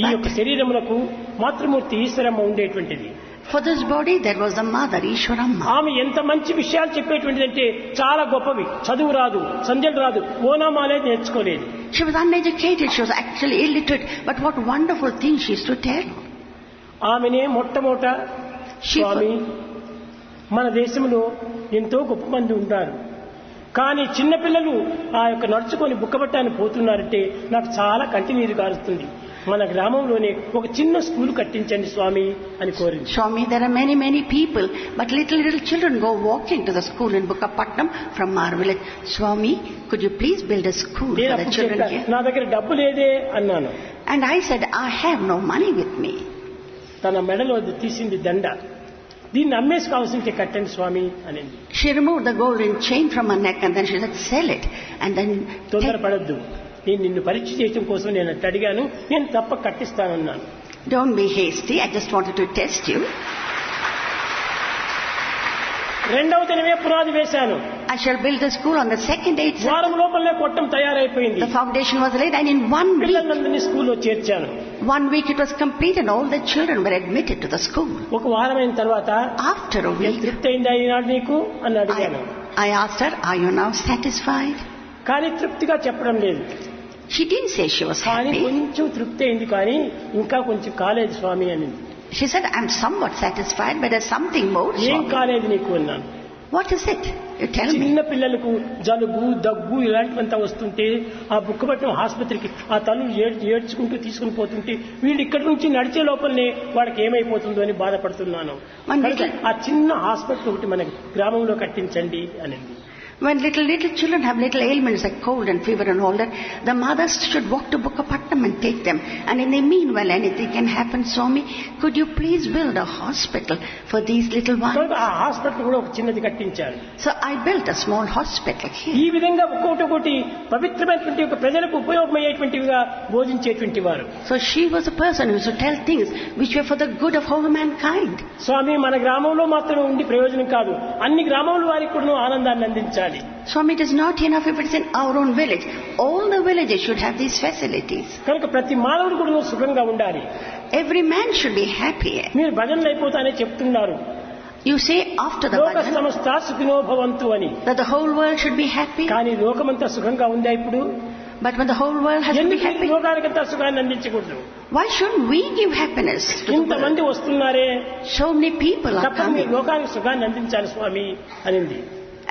ఈ యొక్క శరీరములకు మాతృమూర్తి ఈశ్వరమ్మ ఉండేటువంటిది. For this body there was the mother, Easwaramma. ఆమె ఎంత మంచి విషయాలు చెప్పేటువంటిదంటే చాలా గొప్పవి. చదువు రాదు, సంధ్యలు రాదు, ఓనామా అనేది నేర్చుకోలేదు. She was uneducated, she was actually illiterate, but what wonderful things she used to tell. ఆమెనే మొట్టమొదట స్వామి మన దేశంలో ఎంతో గొప్ప మంది ఉంటారు, కానీ చిన్నపిల్లలు ఆ యొక్క నడుచుకొని బుక్కబట్టాన్ని పోతున్నారంటే నాకు చాలా కంటినీరు కారుస్తుంది. మన గ్రామంలోనే ఒక చిన్న స్కూల్ కట్టించండి స్వామి అని కోరింది. Swami, there are many people, but little children go walking to the school in Bukkapatnam from our village. Swami, could you please build a school నేను for the అప్పుడు children చెప్పా, here? నా దగ్గర డబ్బు లేదే అన్నాను. And I said, I have no money with me. తన మెడలో తీసింది దండ, దీన్ని అమ్మేసి కావాల్సింటే కట్టండి స్వామి అని. She removed the golden chain from her neck and then she said, sell it. And then తొందరపడద్దు, నేను నిన్ను పరీక్ష చేయడం కోసం నేను అట్లా అడిగాను, నేను తప్ప కట్టిస్తానన్నాను. don't be hasty, I just wanted to test you. రెండవ దినమే పునాది వేశాను. I shall build the school on the second day itself. వారం లోపలనే కొట్టం తయారైపోయింది. The foundation was laid and in 1 week, పిల్లలందరినీ స్కూల్లో చేర్చాను. 1 week it was complete and all the children were admitted to the school. ఒక వారమైన తర్వాత After a week, తృప్తి అయిందా ఈనాడు నీకు అని అడిగాను. I asked her, are you now satisfied? కానీ తృప్తిగా చెప్పడం లేదు. She didn't say she was కానీ happy. కొంచెం తృప్తి అయింది, కానీ ఇంకా కొంచెం కాలేదు స్వామి అని. She said, I'm somewhat satisfied, but there's something more. ఏం Swami. కాలేదు నీకు అన్నాను. What is it? You tell me. చిన్న పిల్లలకు జలుబు దగ్గు ఇలాంటివంతా వస్తుంటే ఆ బుక్కపట్నం ఆసుపత్రికి ఆ తల్లు ఏడ్చుకుంటూ తీసుకుని పోతుంటే వీళ్ళు ఇక్కడి నుంచి నడిచే లోపలనే వాళ్ళకి ఏమైపోతుందో అని బాధపడుతున్నాను. కనుక ఆ చిన్న హాస్పిటల్ ఒకటి మన గ్రామంలో కట్టించండి అని. When little children have little ailments like cold and fever and all that, the mothers should walk to Bukkapatnam and take them. And in the meanwhile, anything can happen. Swami, could you please build a hospital for these little ones? కనుక ఆ hospital కూడా ఒక చిన్నది కట్టించారు. So I built a small hospital here. ఈ విధంగా ఒక్కొక్కటి పవిత్రమైనటువంటి ఒక ప్రజలకు ఉపయోగమయ్యేటువంటివిగా బోధించేటువంటి వారు. So she was a person who used to tell things which were for the good of whole mankind. స్వామి, మన గ్రామంలో మాత్రమే ఉండి ప్రయోజనం కాదు, అన్ని గ్రామాల వారికి కూడా ఆనందాన్ని అందించాలి. ఉండాలి. Swami, it is not enough if it's in our own village. All the villages should have these facilities. కనుక ప్రతి మానవుడు కూడా సుఖంగా ఉండాలి. Every man should be happy. మీరు భజనలు అయిపోతానే చెప్తున్నారు. You say after the లోక bhajan సమస్త సుఖినో భవంతు అని. that the whole world should be happy. కానీ లోకమంతా సుఖంగా ఉందా ఇప్పుడు? But when the whole world has to be ఎందుకు happy, లోకానికంతా సుఖాన్ని అందించకూడదు? why shouldn't we give happiness to the ఇంతమంది world? వస్తున్నారే, So many people are తప్పని coming. లోకానికి సుఖాన్ని అందించాలి స్వామి అనింది.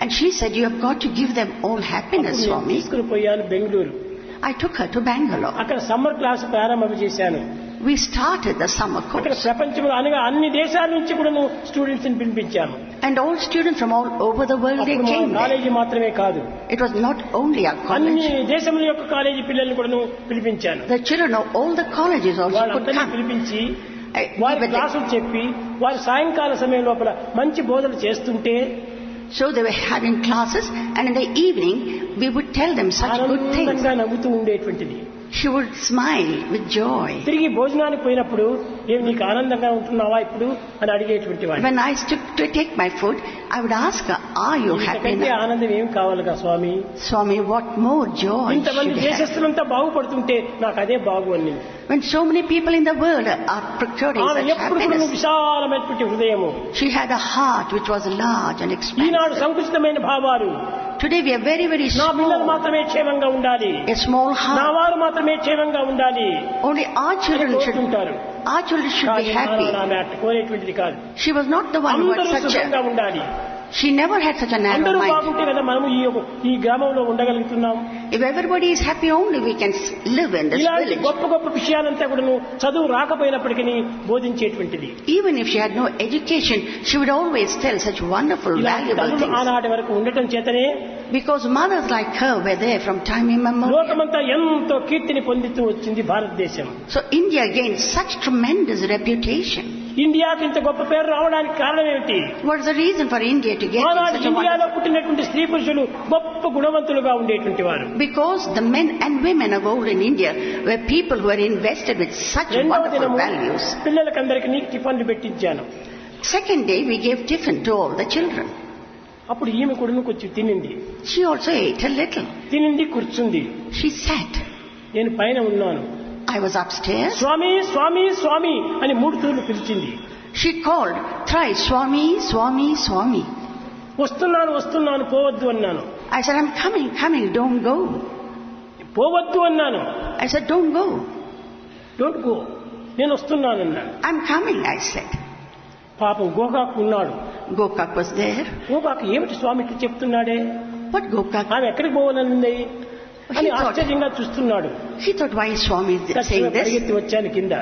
And she said, you have got to give them all happiness, అప్పుడు నేను Swami. తీసుకుని పోయాను Bengaluru. I took her to Bangalore. అక్కడ సమ్మర్ క్లాస్ ప్రారంభం చేశాను. We started the summer అక్కడ course. ప్రపంచంలో అనగా అన్ని దేశాల నుంచి కూడా స్టూడెంట్స్ ని పిలిపించాము. And all students from all over the world, they అప్పుడు came మా there. కాలేజీ మాత్రమే కాదు, It was not only our అన్ని college. దేశముల యొక్క కాలేజీ పిల్లల్ని కూడా పిలిపించాను. The children of all the colleges also could వాళ్ళందరినీ come. పిలిపించి We వారి were there. క్లాసులు చెప్పి వారి సాయంకాల సమయం లోపల మంచి బోధనలు చేస్తుంటే So they were having classes, and in the evening we would tell them such good things. ఆనందంగా నవ్వుతూ ఉండేటువంటిది. She would smile with joy. తిరిగి భోజనానికి పోయినప్పుడు ఏమి నీకు ఆనందంగా ఉంటున్నావా ఇప్పుడు అని అడిగేటువంటి వాడు. When I stood to take my food, I would ask her, are you happy ఇంతకంటే now? ఆనందం ఏం కావాలిగా స్వామి? Swami, what more joy ఇంతమంది should we have? దేశస్తులంతా బాగుపడుతుంటే నాకు అదే బాగు అని. When so many people in the world are procuring ఆమె such ఎప్పుడు కూడా happiness. విశాలమైనటువంటి హృదయము. She had a heart which was large and Eenadu expansive. సంకుచితమైన భావాలు. Today we are very, very నా పిల్లలు small. మాత్రమే క్షేమంగా ఉండాలి, A small నా heart. వారు మాత్రమే క్షేమంగా ఉండాలి Only our children should కోరుకుంటారు. be కానీ happy. ఆమె అట్లా కోరేటువంటిది కాదు. She was not the one who అందరూ had such సుఖంగా a... ఉండాలి. She never had such a narrow అందరూ mind. బాగుంటే కదా మనము ఈ గ్రామంలో ఉండగలుగుతున్నాం. If everybody is happy only, we can live in this ఇలాంటి village. గొప్ప గొప్ప విషయాలంతా కూడా చదువు రాకపోయినప్పటికీ బోధించేటువంటిది. Even if she had no education, she would always tell such wonderful, ఇలాంటి valuable తల్లులు things. ఆనాటి వరకు ఉండటం చేతనే Because mothers like her were there from time immemorial. లోకమంతా ఎంతో కీర్తిని పొందుతూ వచ్చింది భారతదేశం. So India gained such tremendous reputation. ఇండియాకి ఇంత గొప్ప పేరు రావడానికి కారణం ఏమిటి? What is the reason for India to get ఆనాడు such a ఇండియాలో wonderful... పుట్టినటువంటి స్త్రీ పురుషులు గొప్ప గుణవంతులుగా ఉండేటువంటి వారు. Because the men and women of old in India were people who were invested with such రెండవ wonderful దినము values. పిల్లలకందరికీ టిఫన్లు పెట్టించాను. Second day, we gave tiffin to all the children. అప్పుడు ఈమె కూడా కొంచెం తినింది. She also ate a little. తినింది, కూర్చుంది. She sat. నేను పైన ఉన్నాను. I was upstairs. స్వామి స్వామి స్వామి అని 3 తూర్లు పిలిచింది. She called thrice, Swami, Swami, Swami. వస్తున్నాను వస్తున్నాను పోవద్దు అన్నాను. I said, I'm coming, coming, don't go. పోవద్దు అన్నాను. I said, don't go. Don't go, నేను వస్తున్నాను అన్నాను. I'm coming, I said. పాపం గోకాకు ఉన్నాడు. Gokak was there. గోకాకు ఏమిటి స్వామి ఇట్లా చెప్తున్నాడే, What Gokak? ఆమె ఎక్కడికి పోవాలనుంది అని ఆశ్చర్యంగా చూస్తున్నాడు. He thought, why is Swami saying this? పరిగెత్తి వచ్చాను కింద.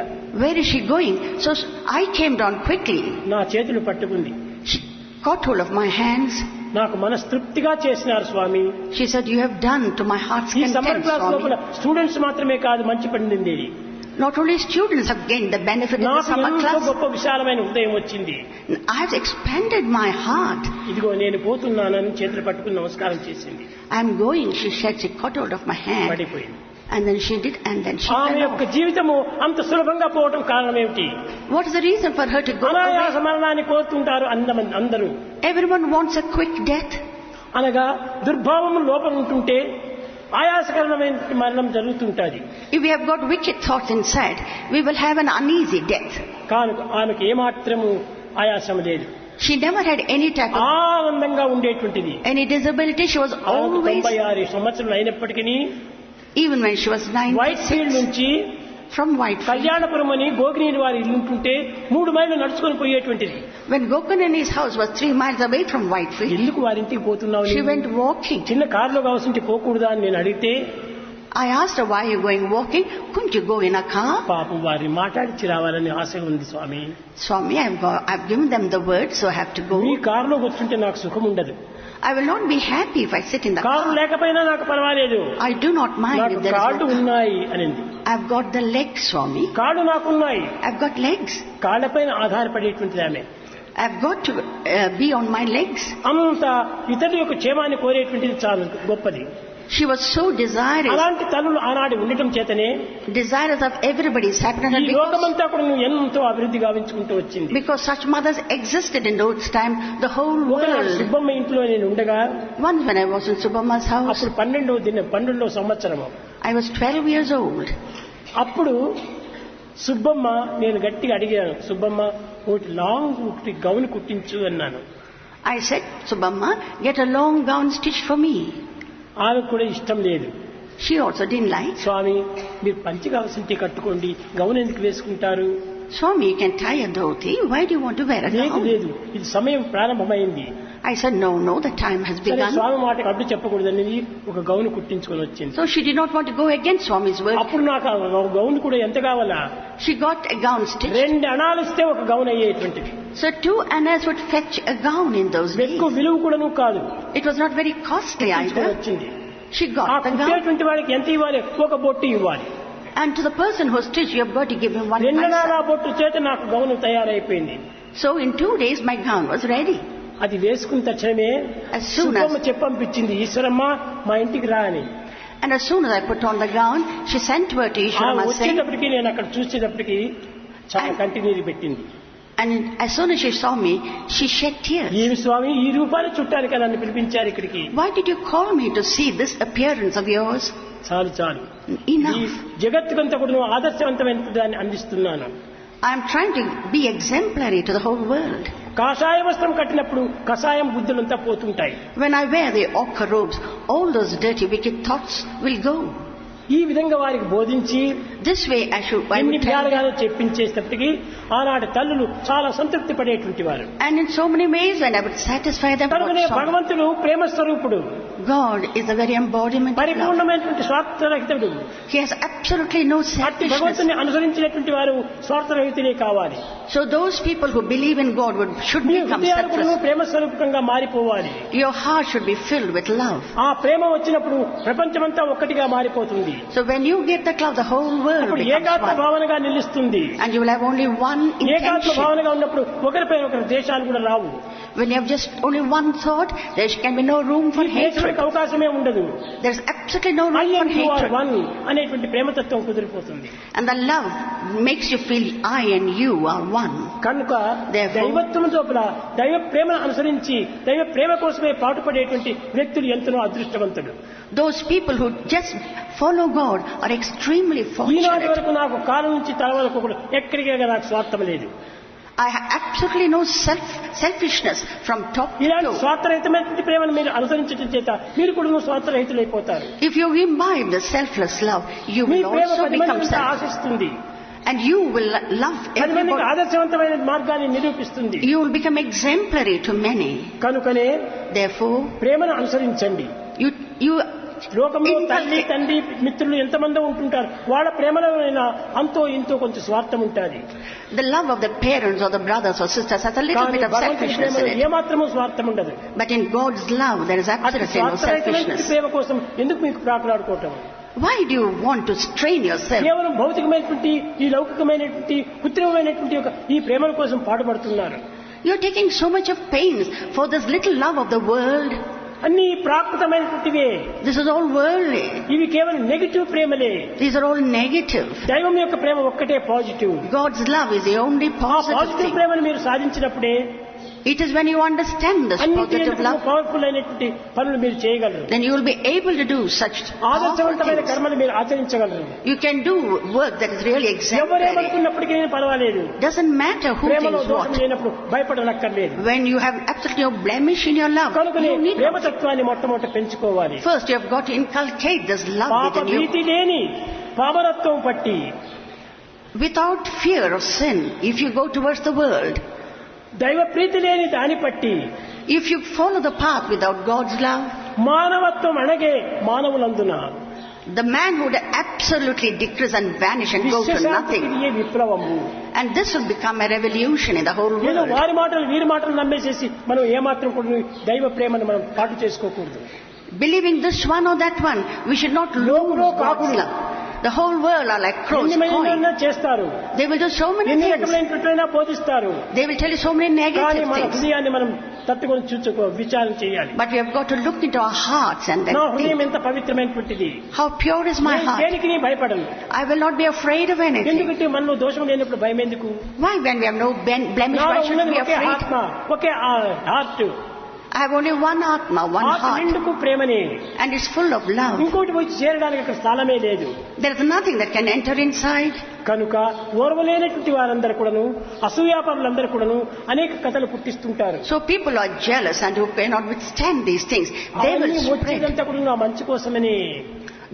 Where is she going? So I came down quickly. నా చేతులు పట్టుకుంది. She caught hold of my hands. నాకు మనస్తృప్తిగా చేసినారు స్వామి. She said, you have done to my heart's ఈ సమ్మర్ content, క్లాస్ లోపల Swami. స్టూడెంట్స్ మాత్రమే కాదు మంచి పండింది. Not only students have gained the benefit of the నాకు summer ఎంతో class. గొప్ప విశాలమైన హృదయం వచ్చింది. I have expanded my heart. ఇదిగో నేను పోతున్నానని చేతులు పట్టుకుని నమస్కారం చేసింది. I am going, she said. She caught hold of my hand. పడిపోయింది. And then she did, and then she ఆమె fell యొక్క off. జీవితము అంత సులభంగా పోవడం కారణం ఏమిటి? What is the reason for her to go అనాయాస away? మరణాన్ని కోరుతుంటారు అందరూ. Everyone wants a quick death. అనగా దుర్భావము లోపల ఉంటుంటే ఆయాసకరమైన మరణం జరుగుతుంటుంది. If we have got wicked thoughts inside, we will have an uneasy death. కానీ ఆమెకు ఏమాత్రము ఆయాసం లేదు. She never had any type of ఆనందంగా ఉండేటువంటిది. any disability. She was always, 96 సంవత్సరాలు అయినప్పటికీ even when she was white field 96, నుంచి from Whitefield. కళ్యాణపురం అని గోగినేని వారి ఇల్లు ఉంటుంటే 3 మైళ్ళు నడుచుకొని పోయేటువంటిది. When Gokanani's house was 3 miles away from Whitefield, ఎందుకు వారింటికి పోతున్నావు? she went walking. చిన్న కారులో కావాల్సింటే పోకూడదా అని నేను అడిగితే I asked her, why are you going walking? Couldn't you go in a car? పాపం వారిని మాట్లాడించి రావాలని ఆశ ఉంది స్వామి. Swami, I've given them the word, so I have to go. మీ కారులో కూర్చుంటే నాకు సుఖం ఉండదు. I will not be happy if I sit in the car car. లేకపోయినా నాకు పర్వాలేదు, I do not mind నాకు if there is కాళ్ళు no car. ఉన్నాయి అనింది. I've got the legs, Swami. కాళ్ళు నాకున్నాయి. I've got legs. కాళ్ళపైన ఆధారపడేటువంటిది ఆమె. I've got to be on my legs. అంత ఇతరుల యొక్క క్షేమాన్ని కోరేటువంటిది చాలా గొప్పది. She was so desirous, అలాంటి తల్లులు ఆనాడు ఉండటం చేతనే desirous of everybody's happiness, ఈ and లోకమంతా కూడా ఎంతో అభివృద్ధి గావించుకుంటూ వచ్చింది. because such mothers existed in those time, the whole ఒకనాడు world. సుబ్బమ్మ ఇంట్లో నేను ఉండగా, Once when I was in Subhamma's house, అప్పుడు 12వ సంవత్సరము, I was 12 years old. అప్పుడు సుబ్బమ్మ, నేను గట్టిగా అడిగాను, సుబ్బమ్మ ఒకటి గౌన్ కుట్టించు అన్నాను. I said, Subhamma, get a long gown stitched for me. ఆమెకు కూడా ఇష్టం లేదు. She also didn't like. స్వామి, మీరు పంచి కావాల్సింటే కట్టుకోండి, గౌన్ ఎందుకు వేసుకుంటారు? Swami, you can tie a dhoti. Why do you want to wear a లేదు gown? లేదు, ఇది సమయం ప్రారంభమైంది. I said, no, the time has సరే, begun. స్వామి మాటకు అడ్డు చెప్పకూడదని ఒక గౌన్ కుట్టించుకొని వచ్చింది. So she did not want to go against Swami's word. అప్పుడు నాకు ఆ గౌన్ కూడా ఎంత కావాలా? She got a gown stitched. 2 అణాలు ఇస్తే ఒక gown అయ్యేటువంటిది. So 2 annas would fetch a gown in those days. ఎక్కువ విలువ కూడాను కాదు. It was not very costly either. వచ్చింది. She ఆ got the gown. కుట్టేటువంటి వాడికి ఎంత ఇవ్వాలి? ఒక బొట్టు ఇవ్వాలి. And to the person who stitched, you have got to give him 1 2 అణాల paisa. బొట్టు చేత నాకు గౌన్ తయారైపోయింది. So in 2 days my gown was ready. అది వేసుకున్న తక్షణమే As soon as- Subbamma చెప్పంపించింది, Eshwaramma మా ఇంటికి రా అని. And as soon as I put on the gown, she sent word to Easwaramma saying, వచ్చేటప్పటికి నేను అక్కడ చూసేటప్పటికి చాలా కంటి నీరు పెట్టింది. and as soon as she saw me, she shed tears. ఏమి స్వామి, ఈ రూపాన్ని చుట్టానికి నన్ను పిలిపించారు ఇక్కడికి? Why did you call me to see this appearance of yours? చాలు చాలు, ఈ Enough. జగత్తుకంతా కూడా నువ్వు ఆదర్శవంతమైన దాన్ని అందిస్తున్నాను. I am trying to be exemplary to the whole world. కాషాయ వస్త్రం కట్టినప్పుడు కషాయం బుద్ధులంతా పోతుంటాయి. When I wear the ochre robes, all those dirty, wicked thoughts will go. ఈ విధంగా వారికి బోధించి This way I ఎన్ని would tell them. విధాలుగానో చెప్పించేటప్పటికి ఆనాటి తల్లులు చాలా సంతృప్తి పడేటువంటి వారు. And in so many ways when I would satisfy them. కనుకనే భగవంతుడు ప్రేమ స్వరూపుడు, God is the very embodiment of love. పరిపూర్ణమైనటువంటి స్వార్థరహితుడు. He has absolutely no అట్టి selfishness. భగవంతుని అనుసరించినటువంటి వారు స్వార్థరహితులే కావాలి. So those people who believe in God should me become హృదయాలు కూడా selfless. ప్రేమ స్వరూపకంగా మారిపోవాలి. Your heart should be filled with love. ఆ ప్రేమ వచ్చినప్పుడు ప్రపంచమంతా ఒక్కటిగా మారిపోతుంది. So when you get that love, the whole world అప్పుడు becomes ఏకాత్మ one. భావనగా నిలుస్తుంది. And you will have only one ఏకాత్మ intention. భావనగా ఉన్నప్పుడు ఒకరిపై ఒకరి ద్వేషాలు కూడా రావు. When you have just only one thought, there can be no room for hatred. ద్వేషానికి అవకాశమే ఉండదు. There is absolutely no room for You are hatred. one అనేటువంటి ప్రేమతత్వం కుదిరిపోతుంది. And the love makes you feel I and you are one. కనుక Therefore- దైవత్వం లోపల దైవ ప్రేమను అనుసరించి దైవ ప్రేమ కోసమే పాటుపడేటువంటి వ్యక్తులు ఎంతనో అదృష్టవంతుడు. Those people who just follow God are extremely ఈనాటి fortunate. వరకు నాకు కాలం నుంచి తల వరకు కూడా ఎక్కడికే నాకు స్వార్థం లేదు. I have absolutely no selfishness from top to ఇలాంటి toe. స్వార్థరహితమైనటువంటి ప్రేమను మీరు అనుసరించడం చేత మీరు కూడా స్వార్థరహితులైపోతారు. If you imbibe the selfless love, you me will Prema also 10 become మందిని selfless. ఆశిస్తుంది. And you will love 10 మందికి everybody. ఆదర్శవంతమైన మార్గాన్ని నిరూపిస్తుంది. You will become exemplary to many. కనుకనే Therefore, ప్రేమను అనుసరించండి. you లోకంలో తల్లి inculcate. తండ్రి మిత్రులు ఎంతమందో ఉంటుంటారు, వాళ్ళ ప్రేమలో అంతో ఇంతో కొంచెం స్వార్థం ఉంటుంది. The love of the parents or the brothers or sisters has a little కానీ bit of భగవంతుని selfishness ప్రేమలో in it. ఏమాత్రము స్వార్థం ఉండదు. But in God's love, there is అతి absolutely no స్వార్థరహితమైన selfishness. ప్రేమ కోసం ఎందుకు మీకు ప్రాకులాడుకోవటం? Why do you want to strain yourself? కేవలం భౌతికమైనటువంటి ఈ లౌకికమైనటువంటి కృత్రిమమైనటువంటి ఈ ప్రేమల కోసం పాటుపడుతున్నారు. You're taking so much of pains for this little love of the world. అన్ని ప్రాకృతమైనటువంటివే. This is all worldly. ఇవి కేవలం నెగటివ్ ప్రేమలే. These are all negative. దైవం యొక్క ప్రేమ ఒక్కటే positive. God's love is the only ఆ positive పాజిటివ్ thing. ప్రేమను మీరు సాధించినప్పుడే It is when you understand this positive love, powerful అయినటువంటి పనులు మీరు చేయగలరు. then you will be able to do such powerful ఆదర్శవంతమైన things. కర్మలు మీరు ఆచరించగలరు. You can do work that is really exemplary. ఎవరేమనుకున్నప్పటికీ నేను పర్వాలేదు. Doesn't matter who ప్రేమలో thinks దోషం what. లేనప్పుడు భయపడనక్కర్లేదు. When you have absolutely no blemish in your love, కనుకనే you need ప్రేమతత్వాన్ని మొట్టమొదట పెంచుకోవాలి. first you have got to inculcate this love పాప within you. భీతి లేని పామరత్వం పట్టి Without fear of sin, if you go towards the world, దైవ ప్రీతి లేని దాని పట్టి if you follow the path without God's love, మానవత్వం అణగే మానవులందున the man would absolutely decrease and vanish and go to nothing. విశ్వశాంతికి విప్లవము. And this will become a revolution in the whole ఏదో world. వారి మాటలు వీరి మాటలు నమ్మేసేసి మనం ఏమాత్రం కూడా దైవ ప్రేమను మనం పాటు చేసుకోకూడదు. Believing this one or that one, we should not lose God's love. The whole world are like crows ఎన్ని cawing. మహిళలైనా చేస్తారు, They will do so many ఎన్ని things. రకమైనట్లయినా బోధిస్తారు. They will tell you so many కానీ negative మన things. హృదయాన్ని మనం తట్టుకొని విచారణ చేయాలి. But we have got to look into our hearts and then నా హృదయం think, ఎంత పవిత్రమైనటువంటిది, how pure is my నేను heart? దేనికి నీ భయపడను. I will not be afraid of anything. ఎందుకంటే మనలో దోషం లేనప్పుడు భయం ఎందుకు? Why, when we have no blemish, నాలో why should ఉన్నది we be ఒకే afraid? ఆత్మ, ఒకే heart. I have only one Atma, one Atma heart, నిండుకు ప్రేమనే. and it's full of love. ఇంకోటి వచ్చి చేరడానికి అక్కడ స్థలమే లేదు. There is nothing that can enter inside. కనుక ఓర్వలేనటువంటి వారందరూ కూడాను, అసూయాపరులందరూ కూడాను అనేక కథలు పుట్టిస్తుంటారు. So people are jealous and who cannot withstand these things. They will అవన్నీ spread. వచ్చేదంతా కూడా నా మంచి కోసమని.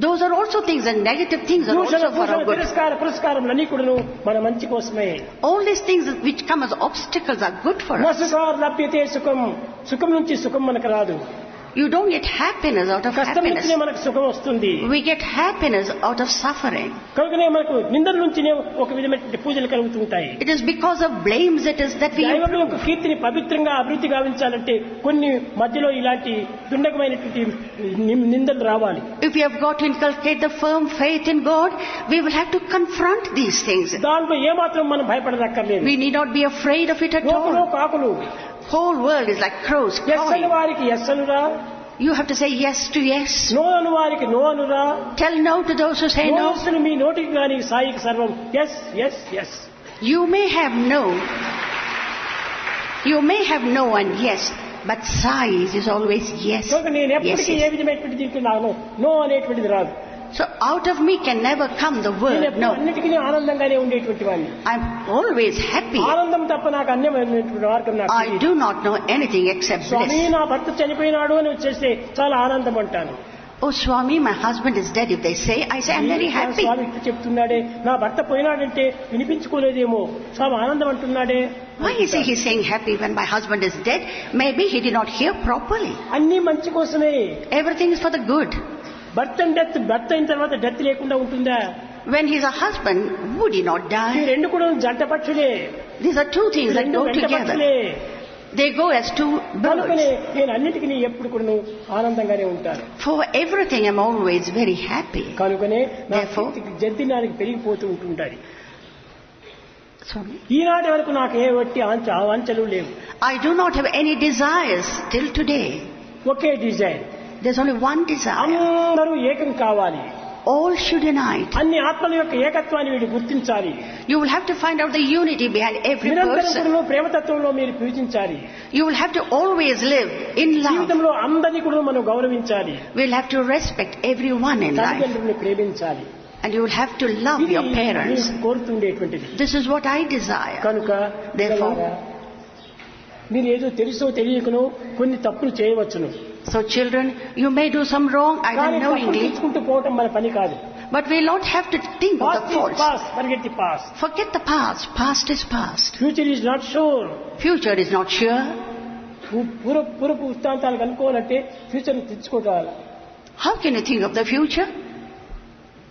Those are also things, and negative things are also for our good. పురస్కారములన్నీ కూడాను మన మంచి కోసమే. All these things which come as obstacles are good for us. నసుకార్ లభ్యతే సుఖం, సుఖం నుంచి సుఖం మనకు రాదు. You don't get happiness out of కష్టం happiness. నుంచినే మనకు సుఖం వస్తుంది. We get happiness out of suffering. కనుకనే మనకు నిందల నుంచినే ఒక విధమైనటువంటి పూజలు కలుగుతుంటాయి. It is because of blames it is that we దైవం యొక్క కీర్తిని పవిత్రంగా అభివృద్ధి గావించాలంటే కొన్ని మధ్యలో ఇలాంటి దుండకమైనటువంటి నిందలు రావాలి. If we have got to inculcate the firm faith in God, we will have to confront these things. దాంట్లో ఏమాత్రం మనం భయపడనక్కర్లేదు. We need not be afraid of it at లోకులో all. కాకులు Whole world is like crows yes అని cawing. వారికి yes అనురా, You have to say yes to yes. No అని వారికి నో అనురా. Tell no to those who say no. నోసులు మీ నోటికి కానీ సాయికి సర్వం yes yes yes. You may have no. You may have no and yes, but Sai is always yes. కనుక నేను Yes, ఎప్పటికీ ఏ yes. విధమైనటువంటి దీంట్లో నాకు నో అనేటువంటిది రాదు. So out of me can never come the నేను word ఎప్పుడు no. అన్నిటికీ ఆనందంగానే ఉండేటువంటి వాడిని. I'm always happy. ఆనందం తప్ప నాకు అన్యమైనటువంటి మార్గం నాకు I do not know anything except Swamy bliss. నా భర్త చనిపోయినాడు అని వచ్చేస్తే చాలా ఆనందం అంటాను. Oh Swami, my husband is dead. If they say, I say I'm very happy. స్వామి ఇట్లా చెప్తున్నాడే, నా భర్త పోయినాడంటే వినిపించుకోలేదేమో, స్వామి ఆనందం అంటున్నాడే. Why is he saying happy when my husband is dead? Maybe he did not hear properly. అన్ని మంచి కోసమే. Everything is for the good. భర్త అయిన తర్వాత డెత్ లేకుండా ఉంటుందా? When he's a husband, would he not ఈ die? రెండు కూడా జంట పక్షులే. These are two things that రెండు go వెంట together. పక్షులే. They go as two కనుకనే birds. నేను అన్నిటికీ ఎప్పుడు కూడా ఆనందంగానే ఉంటాను. For everything I'm always very happy. కనుకనే నా Therefore- జద్దినానికి పెరిగిపోతూ ఉంటుంటాయి. Swami, ఈనాటి వరకు నాకు ఏ వట్టి ఆంచలు లేవు. I do not have any desires till today. Okay design. There's only one desire. అందరూ ఏకం కావాలి. All should unite. అన్ని ఆత్మల యొక్క ఏకత్వాన్ని వీడు గుర్తించాలి. You will have to find out the unity behind every నిరంతరం person. కూడా ప్రేమతత్వంలో మీరు పూజించాలి. You will have to always live in love. జీవితంలో అందరినీ కూడా మనం గౌరవించాలి. We'll have to respect everyone in life. తల్లిదండ్రులను ప్రేమించాలి. And you will have to love ఇది your parents. నేను కోరుతుండేటువంటిది. This is what I desire. కనుక Therefore- పిల్లలారా, మీరు ఏదో తెలుసో తెలియకనో కొన్ని తప్పులు చేయవచ్చును. So children, you may do some wrong కానీ either తప్పులు knowingly, తీసుకుంటూ పోవటం మన పని కాదు. but we'll not have to think of the faults. Forget the past. Forget the past. Past is past. Future is not sure. Future is not sure. పూర్వపు వృత్తాంతాలు కనుక్కోవాలంటే ఫ్యూచర్ తెచ్చుకోవాలి. How can you think of the future?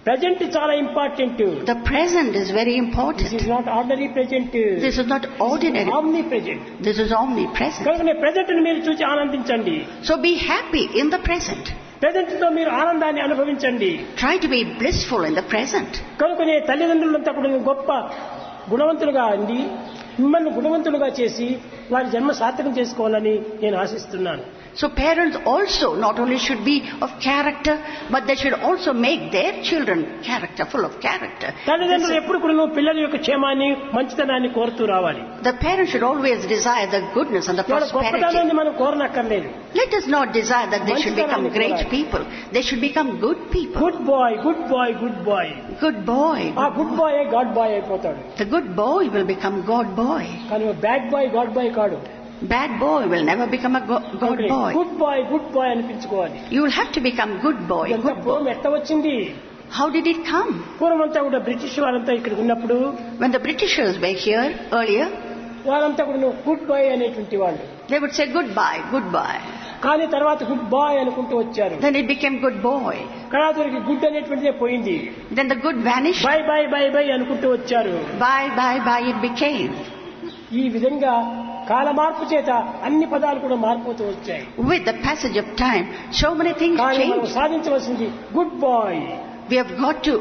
Present చాలా important. The present is very this important. Is not ordinary present. This is not ordinary. Omnipresent. This is omnipresent. కనుక present మీరు చూసి ఆనందించండి. So be happy in the present. Present తో మీరు ఆనందాన్ని అనుభవించండి. Try to be blissful in the present. కనుకనే తల్లిదండ్రులంతా కూడా గొప్ప గుణవంతులుగా అండి మిమ్మల్ని గుణవంతులుగా చేసి వారి జన్మ సార్థకం చేసుకోవాలని నేను ఆశిస్తున్నాను. So parents also not only should be of character, but they should also make their children full of character. తల్లిదండ్రులు ఎప్పుడు కూడా పిల్లల యొక్క క్షేమాన్ని మంచితనాన్ని కోరుతూ రావాలి. The parents should always desire the goodness and the వాళ్ళ prosperity. గొప్పతనాన్ని మనం కోరనక్కర్లేదు. Let us not desire that they should become great people. They should become good people. Good boy, good boy, good boy. Good boy. ఆ good boy God boy అయిపోతాడు. The good boy will become God boy. కానీ bad boy God boy కాడు. Bad boy will never become a God boy. Good boy అనిపించుకోవాలి. You will have to become good boy. ఇదంతా Good పూర్వం boy. ఎట్లా వచ్చింది? How did it come? పూర్వమంతా కూడా British వారంతా ఇక్కడ ఉన్నప్పుడు When the Britishers were here earlier, వారంతా కూడా గుడ్ బాయ్ అనేటువంటి వాళ్ళు. they would say goodbye, goodbye. కానీ తర్వాత గుడ్ బాయ్ అనుకుంటూ వచ్చారు. Then it became good boy. కళాతురికి గుడ్ అనేటువంటిదే పోయింది. Then the good vanished. Bye bye bye bye అనుకుంటూ వచ్చారు. Bye, bye, bye it became. ఈ విధంగా కాల మార్పు చేత అన్ని పదాలు కూడా మారిపోతూ వచ్చాయి. With the passage of time, so many things కానీ మనం changed. సాధించవలసింది good boy. We have got to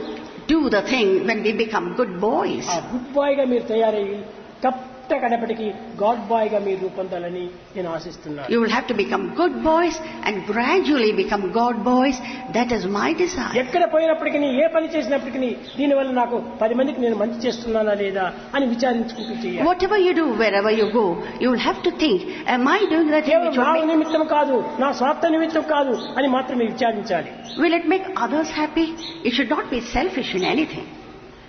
do the thing when we become good boys. ఆ గుడ్ బాయ్ గా మీరు తయారయ్యి కట్ట కడపటికి గాడ్ బాయ్ గా మీరు రూపొందాలని నేను ఆశిస్తున్నాను. You will have to become good boys and gradually become God boys. That is my desire. ఎక్కడ పోయినప్పటికీ ఏ పని చేసినప్పటికీ దీనివల్ల నాకు 10 మందికి నేను మంచి చేస్తున్నానా లేదా అని విచారించుకుంటూ చేయాలి. Whatever you do, wherever you go, you will have to think, am I doing that thing which నా will make... నిమిత్తం కాదు, నా స్వార్థ నిమిత్తం కాదు అని మాత్రమే విచారించాలి. Will it make others happy? It should not be selfish in anything.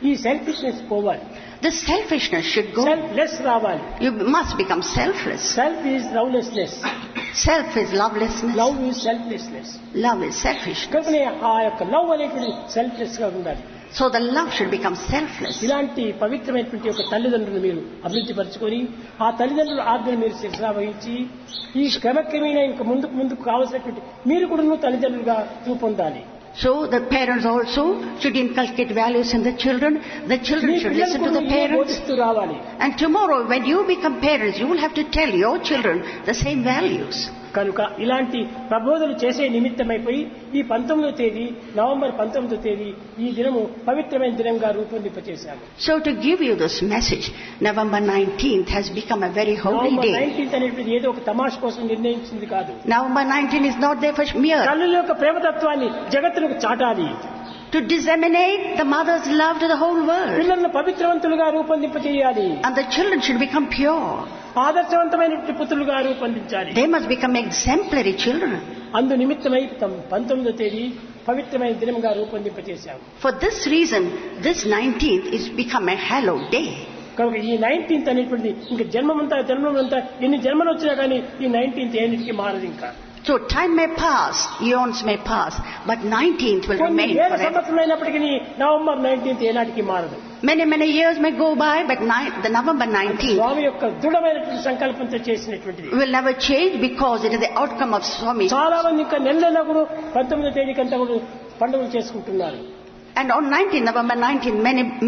ఈ సెల్ఫిష్నెస్ పోవాలి. The selfishness should go. Selfless రావాలి. You must become selfless. Self is lovelessness. Self is lovelessness. Love is selflessness. Love is selfishness. కనుకనే ఆ యొక్క love అనేటువంటి selfless గా ఉండాలి. So the love should become selfless. ఇలాంటి పవిత్రమైనటువంటి ఒక తల్లిదండ్రులు మీరు అభివృద్ధి పరచుకొని ఆ తల్లిదండ్రుల ఆజ్ఞను మీరు శిరసా వహించి ఈ క్రమక్రమేణా ఇంకా ముందుకు కావలసినటువంటి మీరు కూడా తల్లిదండ్రులుగా రూపొందాలి. So the parents also should inculcate values in the children. The children should listen to the parents. And tomorrow when you become parents, you will have to tell your children the same values. కనుక ఇలాంటి ప్రబోధనలు చేసే నిమిత్తమైపోయి ఈ 19వ తేదీ November 19వ తేదీ ఈ దినము పవిత్రమైన దినంగా రూపొందింపచేశారు. So to give you this message, November 19th has become a very holy day. November 19th అనేది ఏదో ఒక తమాషా కోసం నిర్ణయించింది కాదు. November 19th is not there for mere. తల్లుల యొక్క ప్రేమతత్వాన్ని జగత్తుకు చాటాలి. To disseminate the mother's love to the whole world. పిల్లలను పవిత్రవంతులుగా రూపొందింపచేయాలి. And the children should become pure. ఆదర్శవంతమైనటువంటి పుత్రులుగా రూపొందించాలి. They must become exemplary children. అందు నిమిత్తమై 19వ తేదీ పవిత్రమైన దినంగా రూపొందింపచేశాము. For this reason, this 19th is become a hallowed day. కనుక ఈ 19th అనేటువంటిది ఇంకా జన్మమంతా ఎన్ని జన్మలు వచ్చినా కానీ ఈ 19th ఏనిటికి మారదు ఇంకా. So time may pass, eons may pass, but 19th will remain forever. సంవత్సరమైనప్పటికీ నవంబర్ 19th ఏనాటికి మారదు. Many years may go by, but the November 19th స్వామి యొక్క దృఢమైనటువంటి సంకల్పంతో చేసినటువంటిది will never change because it is the outcome of Swami. చాలా మంది ఇంకా నెల కూడా 19వ తేదీకంతా కూడా పండుగలు చేసుకుంటున్నారు. And on November 19th,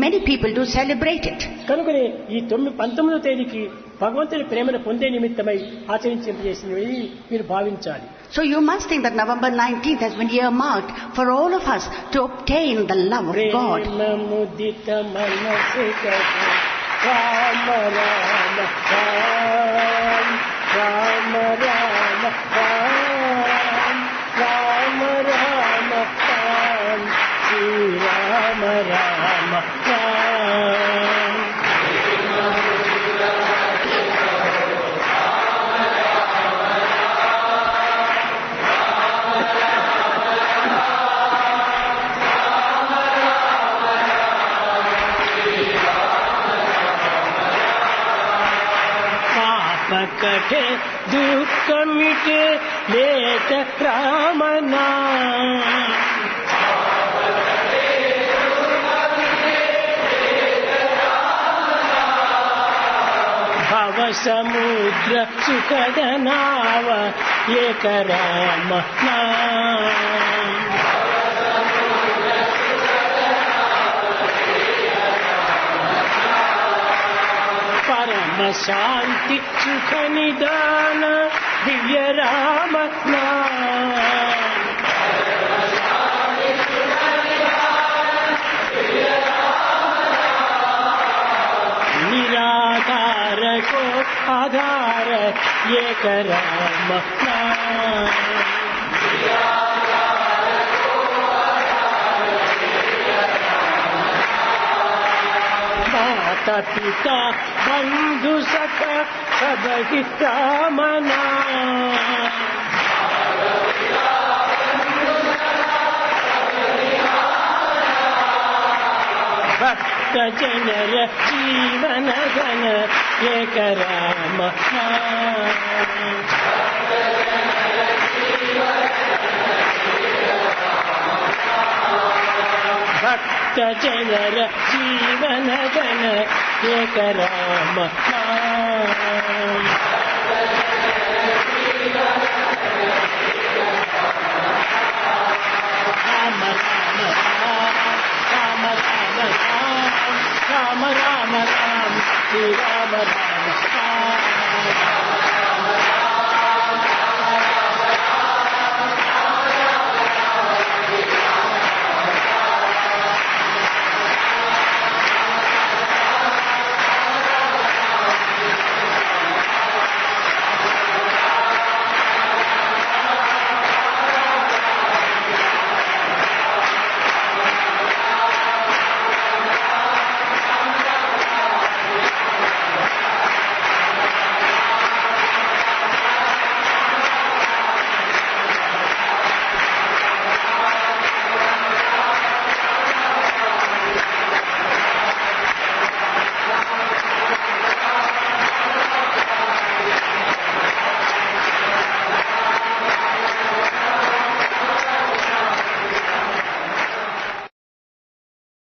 many people do celebrate it. కనుకనే ఈ 19వ తేదీకి భగవంతుని ప్రేమను పొందే నిమిత్తమై ఆచరించేసినవి మీరు భావించాలి. So you must think that November 19th has been earmarked for all of us to obtain the love of God. కటే దుఃఖమిటే లేత రామనా భవ సముద్ర సుఖద నావ ఏక రామ పరమ శాంతి సుఖ నిదాన దివ్య రామ నిరాధార को आधार एक राम माता पिता बंधु सखा सबकी कामना भक्त जनर जीवन गण एक राम भक्त जनर जीवन गण एक राम राम राम राम राम राम राम राम श्री राम राम